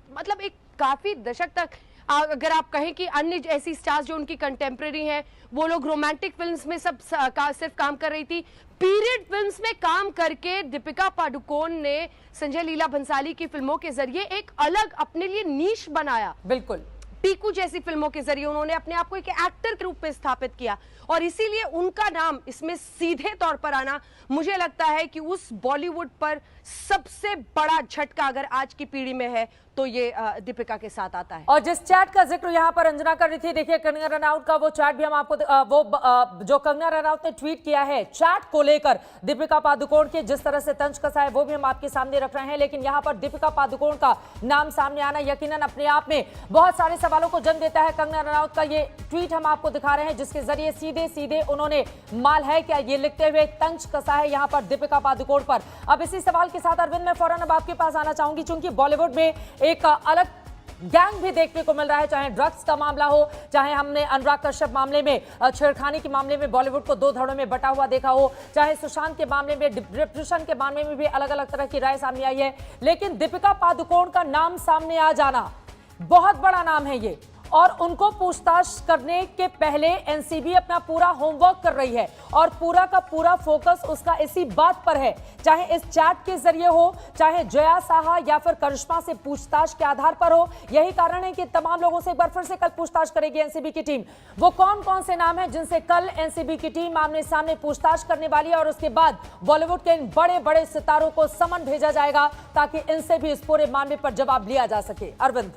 काफी दशक तक, अगर आप कहें कि अन्य ऐसी स्टार्स जो उनकी कंटेम्प्रेरी हैं, वो लोग रोमांटिक फिल्म्स में सिर्फ काम कर रही थी, पीरियड फिल्म्स में काम करके दीपिका पादुकोण ने संजय लीला भंसाली की फिल्मों के जरिए एक अलग अपने लिए नीश बनाया। बिल्कुल, पीकू जैसी फिल्मों के जरिए उन्होंने अपने आप को एक एक्टर के रूप में स्थापित किया, और इसीलिए उनका नाम इसमें सीधे तौर पर आना, मुझे लगता है कि उस बॉलीवुड पर सबसे बड़ा झटका अगर आज की पीढ़ी में है तो ये दीपिका के साथ आता है। और जिस चैट का जिक्र यहाँ पर अंजना कर रही थी, देखिए कंगना रनौत का वो चैट भी हम आपको जो कंगना रनौत ने ट्वीट किया है चैट को लेकर दीपिका पादुकोण के जिस तरह से तंज कसा है वो भी हम आपके सामने रख रहे हैं। लेकिन यहाँ पर दीपिका पादुकोण का नाम सामने आना यकीनन अपने आप में बहुत सारे सवालों को जन्म देता है। कंगना रनौत का ये ट्वीट हम आपको दिखा रहे हैं जिसके जरिए सीधे सीधे उन्होंने माल है क्या ये लिखते हुए तंज कसा है यहाँ पर दीपिका पादुकोण पर। अब इसी सवाल के साथ अरविंद मैं फौरन अब आपके पास आना चाहूंगी, चूंकि बॉलीवुड में एक अलग गैंग भी देखने को मिल रहा है, चाहे ड्रग्स का मामला हो, चाहे हमने अनुराग कश्यप मामले में, छेड़खानी के मामले में बॉलीवुड को दो धड़ों में बटा हुआ देखा हो, चाहे सुशांत के मामले में, डिप्रेशन के मामले में भी अलग अलग तरह की राय सामने आई है। लेकिन दीपिका पादुकोण का नाम सामने आ जाना बहुत बड़ा नाम है ये, और उनको पूछताछ करने के पहले एनसीबी अपना पूरा होमवर्क कर रही है और पूरा का पूरा फोकस उसका इसी बात पर है, चाहे इस चैट के जरिए हो, चाहे जया साहा या फिर करिश्मा से पूछताछ के आधार पर हो। यही कारण है कि तमाम लोगों से एक बार फिर से कल पूछताछ करेगी एनसीबी की टीम। वो कौन कौन से नाम हैं जिनसे कल एनसीबी की टीम आमने सामने पूछताछ करने वाली है, और उसके बाद बॉलीवुड के इन बड़े बड़े सितारों को समन भेजा जाएगा ताकि इनसे भी इस पूरे मामले पर जवाब लिया जा सके। अरविंद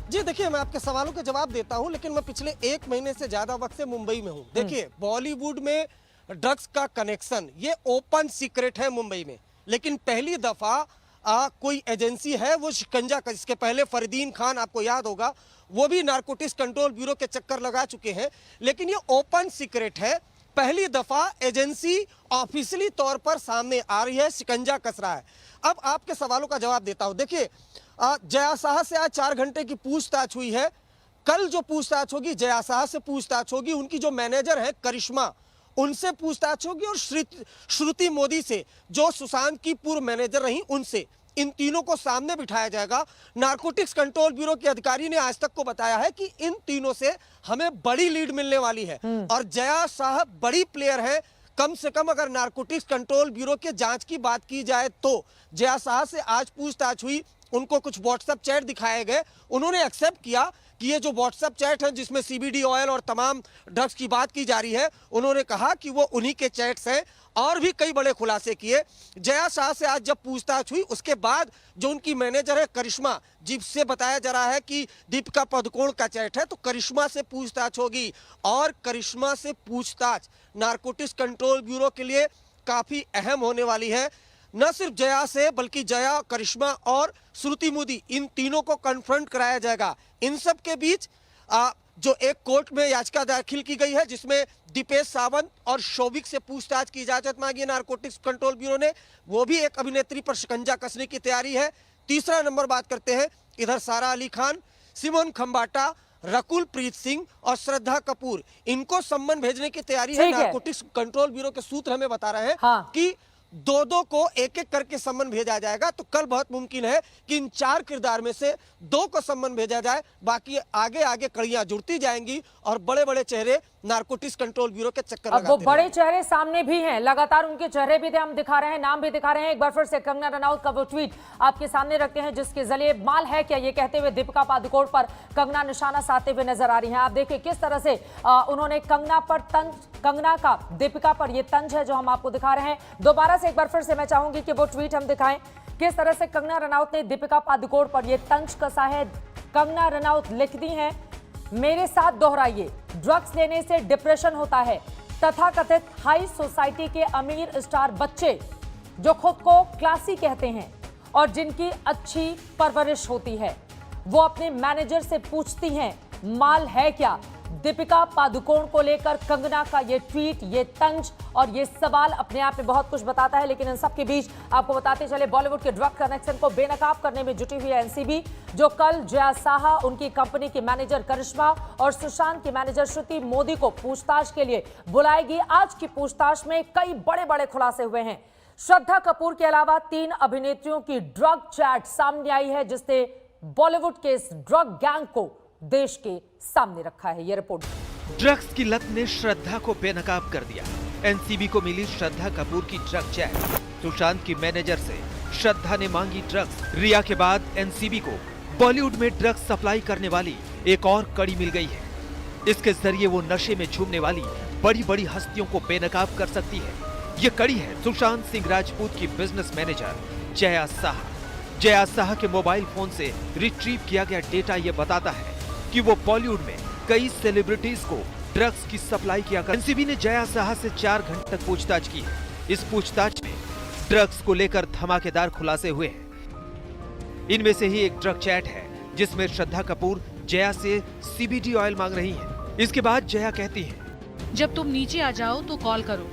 जी देखिए, मैं आपके सवालों के जवाब देता हूं, लेकिन मैं पिछले 1 महीने से ज्यादा वक्त से मुंबई में हूं। देखिए, बॉलीवुड में ड्रग्स का कनेक्शन ये ओपन सीक्रेट है मुंबई में, लेकिन पहली दफा कोई एजेंसी है वो शिकंजा का, इसके पहले फरदीन खान आपको याद होगा, वो भी नारकोटिक्स कंट्रोल ब्यूरो के चक्कर लगा चुके हैं, लेकिन ये ओपन सीक्रेट है। पहली दफा एजेंसी ऑफिशियली तौर पर सामने आ रही है, शिकंजा कस रहा है। अब आपके सवालों का जवाब देता हूं। देखिए, जया साहा से आज 4 घंटे की पूछताछ हुई है। कल जो पूछताछ होगी जया साहा से पूछताछ होगी, उनकी जो मैनेजर है करिश्मा उनसे पूछताछ होगी, और श्रुति मोदी से जो सुशांत की पूर्व मैनेजर रही उनसे। इन तीनों को सामने बिठाया जाएगा। नारकोटिक्स कंट्रोल ब्यूरो के अधिकारी ने आज तक को बताया है कि इन तीनों से हमें बड़ी लीड मिलने वाली है, और जया साहा बड़ी प्लेयर है। कम से कम अगर नारकोटिक्स कंट्रोल ब्यूरो के जांच की बात की जाए तो जया साहा से आज पूछताछ हुई, उनको कुछ व्हाट्सएप चैट दिखाए गए, उन्होंने एक्सेप्ट किया कि ये जो व्हाट्सएप चैट है जिसमें सीबीडी ऑयल और तमाम ड्रग्स की बात की जा रही है, उन्होंने कहा कि वो उन्हीं के चैट्स हैं, और भी कई बड़े खुलासे किए। जया शाह से आज जब पूछताछ हुई उसके बाद जो उनकी मैनेजर है करिश्मा, जिससे बताया जा रहा है कि दीपिका पादुकोण का चैट है, तो करिश्मा से पूछताछ होगी, और करिश्मा से पूछताछ नारकोटिक्स कंट्रोल ब्यूरो के लिए काफी अहम होने वाली है। न सिर्फ जया से बल्कि जया, करिश्मा और श्रुति मोदी, इन तीनों को कन्फ्रंट कराया जाएगा। इन सब के बीच जो एक कोर्ट में याचिका दाखिल की गई है जिसमें दीपेश सावंत और शोभिक से पूछताछ की इजाजत मांगी है नारकोटिक्स कंट्रोल ब्यूरो ने, वो भी एक अभिनेत्री पर शिकंजा कसने की तैयारी है। तीसरा नंबर बात करते हैं, इधर सारा अली खान, सिमोन खंबाटा, रकुल प्रीत सिंह और श्रद्धा कपूर, इनको सम्मन भेजने की तैयारी है। नारकोटिक्स कंट्रोल ब्यूरो के सूत्र हमें बता रहे हैं कि दो को एक एक करके सम्मन भेजा जाएगा। तो कल बहुत मुमकिन है कि इन 4 किरदार में से 2 को सम्मन भेजा जाए, बाकी आगे आगे कड़ियां जुड़ती जाएंगी और बड़े बड़े चेहरे नारकोटिक्स कंट्रोल ब्यूरो के चक्कर लगाते वो बड़े चेहरे सामने भी हैं, लगातार उनके चेहरे भी हम दिखा रहे हैं, नाम भी दिखा रहे हैं। एक बार फिर से कंगना रनौत का वो ट्वीट आपके सामने रखते हैं जिसके जरिए माल है क्या ये कहते हुए दीपिका पादुकोण पर कंगना निशाना साधते हुए नजर आ रही हैं। आप देखिए किस तरह से उन्होंने कंगना का दीपिका पर ये तंज है जो हम आपको दिखा रहे हैं। दोबारा से एक बार फिर से मैं चाहूंगी कि वो ट्वीट हम दिखाएं, किस तरह से कंगना रनौत ने दीपिका पादुकोण पर ये तंज कसा है। कंगना रनौत लिखती हैं, मेरे साथ दोहराइए, ड्रग्स लेने से डिप्रेशन होता है, तथाकथित हाई सोसाइटी के अमीर स्टार बच्चे जो खुद को क्लासी कहते हैं और जिनकी अच्छी परवरिश होती है, वो अपने मैनेजर से पूछती हैं माल है क्या। दीपिका पादुकोण को लेकर कंगना का ये ट्वीट, ये तंज और ये सवाल अपने आप में बहुत कुछ बताता है। लेकिन इन सब के बीच आपको बताते चले, बॉलीवुड के ड्रग कनेक्शन को बेनकाब करने में जुटी हुई है एनसीबी, जो कल जया साहा, उनकी कंपनी की मैनेजर करिश्मा और सुशांत की मैनेजर श्रुति मोदी को पूछताछ के लिए बुलाएगी। आज की पूछताछ में कई बड़े बड़े खुलासे हुए हैं। श्रद्धा कपूर के अलावा 3 अभिनेत्रियों की ड्रग चैट सामने आई है, जिसने बॉलीवुड के इस ड्रग गैंग को देश के सामने रखा है। ये रिपोर्ट। ड्रग्स की लत ने श्रद्धा को बेनकाब कर दिया। एनसीबी को मिली श्रद्धा कपूर की ड्रग चैट। सुशांत की मैनेजर से श्रद्धा ने मांगी ड्रग्स। रिया के बाद एनसीबी को बॉलीवुड में ड्रग्स सप्लाई करने वाली एक और कड़ी मिल गई है। इसके जरिए वो नशे में झूमने वाली बड़ी बड़ी हस्तियों को बेनकाब कर सकती है। ये कड़ी है सुशांत सिंह राजपूत की बिजनेस मैनेजर जया साहा। जया साहा के मोबाइल फोन से रिट्रीव किया गया डेटा ये बताता है कि वो बॉलीवुड में कई सेलिब्रिटीज को ड्रग्स की सप्लाई किया कर। एनसीबी ने जया साहा से 4 घंटे तक पूछताछ की है। इस पूछताछ में ड्रग्स को लेकर धमाकेदार खुलासे हुए हैं। इनमें से ही एक ड्रग चैट है जिसमें श्रद्धा कपूर जया से सीबीडी ऑयल मांग रही हैं। इसके बाद जया कहती है, जब तुम नीचे आ जाओ तो कॉल करो,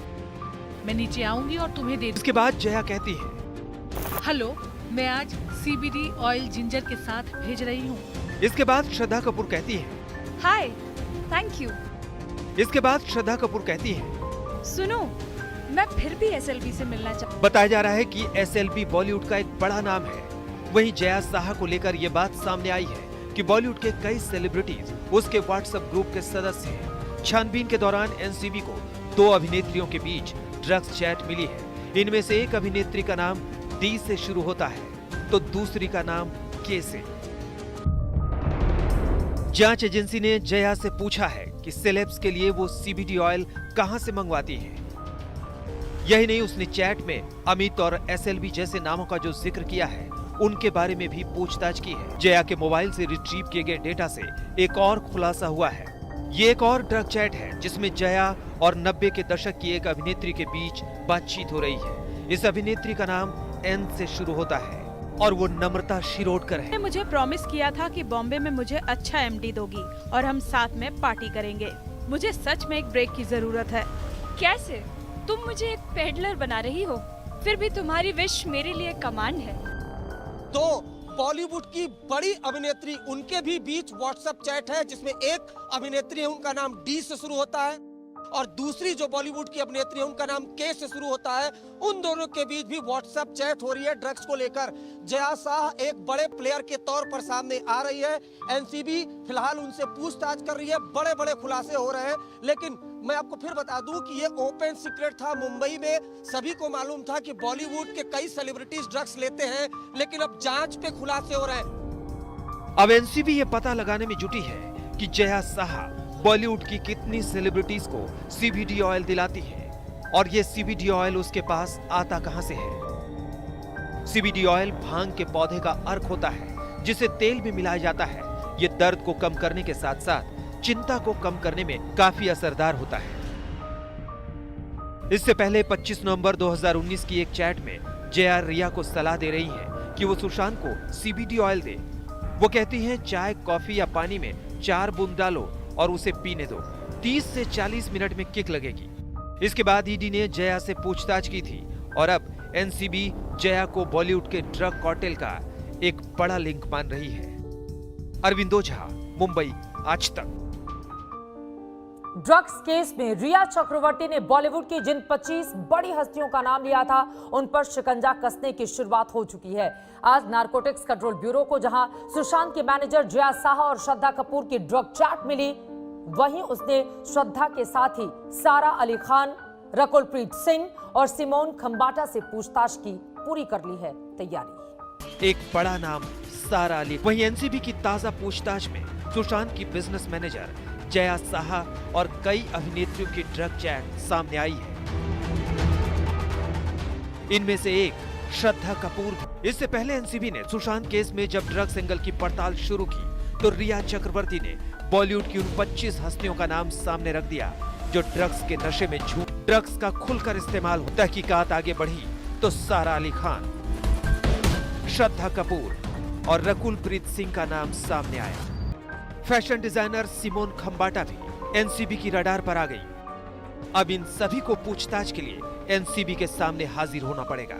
मैं नीचे आऊंगी और तुम्हें दे। इसके बाद जया कहती है, हेलो, मैं आज सीबीडी ऑयल जिंजर के साथ भेज रही हूँ। इसके बाद श्रद्धा कपूर कहती है, हाय, थैंक यू। इसके बाद श्रद्धा कपूर कहती है, सुनो, मैं फिर भी एसएलबी से मिलना चाहती। बताया जा रहा है कि एसएलबी बॉलीवुड का एक बड़ा नाम है। वहीं जया साहा को लेकर यह बात सामने आई है कि बॉलीवुड के कई सेलिब्रिटीज उसके व्हाट्सएप ग्रुप के सदस्य हैं। छानबीन के दौरान एनसीबी को 2 अभिनेत्रियों के बीच ड्रग्स चैट मिली है। इनमें से एक अभिनेत्री का नाम डी से शुरू होता है तो दूसरी का नाम के से। जांच एजेंसी ने जया से पूछा है कि सेलेब्स के लिए वो सीबीडी ऑयल कहां से मंगवाती है। यही नहीं, उसने चैट में अमित और एसएलबी जैसे नामों का जो जिक्र किया है उनके बारे में भी पूछताछ की है। जया के मोबाइल से रिट्रीव किए गए डेटा से एक और खुलासा हुआ है। ये एक और ड्रग चैट है जिसमें जया और 90 के दशक की एक अभिनेत्री के बीच बातचीत हो रही है। इस अभिनेत्री का नाम एन से शुरू होता है और वो नम्रता शिरोडकर है। मुझे प्रॉमिस किया था कि बॉम्बे में मुझे अच्छा एमडी दोगी और हम साथ में पार्टी करेंगे। मुझे सच में एक ब्रेक की जरूरत है। कैसे? तुम मुझे एक पेडलर बना रही हो, फिर भी तुम्हारी विश मेरे लिए कमांड है। तो बॉलीवुड की बड़ी अभिनेत्री, उनके भी बीच व्हाट्सएप चैट है जिसमें एक अभिनेत्री है, उनका नाम डी से शुरू होता है और दूसरी जो बॉलीवुड की अभिनेत्री है उनका नाम के से शुरू होता है। उन दोनों के बीच भी व्हाट्सएप चैट हो रही है ड्रग्स को लेकर। जया साह एक बड़े प्लेयर के तौर पर सामने आ रही है। एनसीबी फिलहाल उनसे पूछताछ कर रही है, बड़े बड़े खुलासे हो रहे हैं। लेकिन मैं आपको फिर बता दूं कि ये ओपन सीक्रेट था। मुंबई में सभी को मालूम था कि बॉलीवुड के कई सेलिब्रिटीज ड्रग्स लेते हैं, लेकिन अब जांच पे खुलासे हो रहे हैं। अब एनसीबी ये पता लगाने में जुटी है कि जया साहा बॉलीवुड की कितनी सेलिब्रिटीज को सीबीडी ऑयल दिलाती है और ये सीबीडी ऑयल उसके पास आता कहां से है। सीबीडी ऑयल भांग के पौधे का अर्क होता है जिसे तेल में मिलाया जाता है। ये दर्द को कम करने के साथ साथ चिंता को कम करने में काफी असरदार होता है। इससे पहले 25 नवंबर 2019 की एक चैट में जया रिया को सलाह दे रही है कि वो सुशांत को सीबीडी ऑयल दे। वो कहती हैं चाय, कॉफी या पानी में 4 बूंद डालो और उसे पीने दो, 30 से 40 मिनट में किक लगेगी। इसके बाद ईडी ने जया से पूछताछ की थी और अब एनसीबी जया को बॉलीवुड के ड्रग कार्टेल का एक बड़ा लिंक मान रही है। अरविंद ओझा, मुंबई, आज तक। ड्रग्स केस में रिया चक्रवर्ती ने बॉलीवुड की जिन 25 बड़ी हस्तियों का नाम लिया था उन पर शिकंजा कसने की शुरुआत हो चुकी है। आज नारकोटिक्स कंट्रोल ब्यूरो को जहां सुशांत के मैनेजर जया साहा और श्रद्धा कपूर की ड्रग चैट मिली, वहीं उसने श्रद्धा के साथ ही सारा अली खान, रकुलप्रीत सिंह और सिमोन खंबाटा से पूछताछ की पूरी कर ली है तैयारी। एक बड़ा नाम सारा अली। वहीं एनसीबी की ताजा पूछताछ में सुशांत की बिजनेस मैनेजर जया साहा और कई अभिनेत्रियों की ड्रग चैट सामने आई है। इनमें से एक श्रद्धा कपूर। इससे पहले एनसीबी ने सुशांत केस में जब ड्रग्स एंगल की पड़ताल शुरू की तो रिया चक्रवर्ती ने बॉलीवुड की उन 25 हस्तियों का नाम सामने रख दिया जो ड्रग्स के नशे में झूम ड्रग्स का खुलकर इस्तेमाल हो। तहकीकात आगे बढ़ी तो सारा अली खान, श्रद्धा कपूर और रकुल प्रीत सिंह का नाम सामने आया। फैशन डिजाइनर सिमोन खंबाटा भी एनसीबी की रडार पर आ गई। अब इन सभी को पूछताछ के लिए एनसीबी के सामने हाजिर होना पड़ेगा।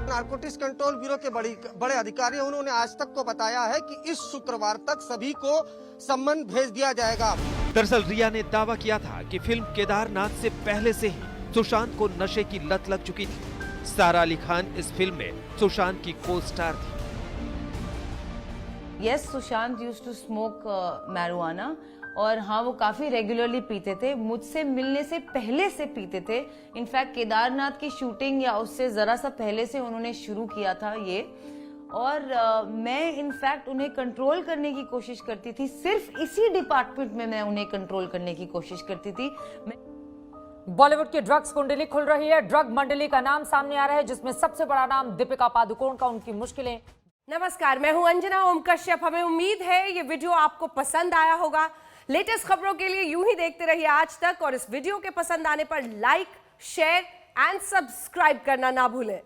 नारकोटिक्स कंट्रोल ब्यूरो के बड़े अधिकारी उन्होंने आज तक को बताया है कि इस शुक्रवार तक सभी को सम्मन भेज दिया जाएगा। दरअसल रिया ने दावा किया था कि फिल्म केदारनाथ से पहले से ही सुशांत को नशे की लत लग चुकी थी। सारा अली खान इस फिल्म में सुशांत की को स्टार थी। Yes, Sushant used to smoke marijuana और हाँ वो काफी रेगुलरली पीते थे। मुझसे मिलने से पहले से पीते थे। इनफैक्ट केदारनाथ की शूटिंग या उससे जरा सा पहले से उन्होंने शुरू किया था ये। और मैं इनफैक्ट उन्हें कंट्रोल करने की कोशिश करती थी। सिर्फ इसी डिपार्टमेंट में मैं उन्हें कंट्रोल करने की कोशिश करती थी। बॉलीवुड की ड्रग्स कुंडली खुल रही है। ड्रग मंडली का नाम सामने आ रहा है, जिसमें सबसे बड़ा नाम दीपिका पादुकोण का। उनकी मुश्किलें। नमस्कार, मैं हूं अंजना ओम कश्यप। हमें उम्मीद है ये वीडियो आपको पसंद आया होगा। लेटेस्ट खबरों के लिए यूं ही देखते रहिए आज तक, और इस वीडियो के पसंद आने पर लाइक, शेयर एंड सब्सक्राइब करना ना भूलें।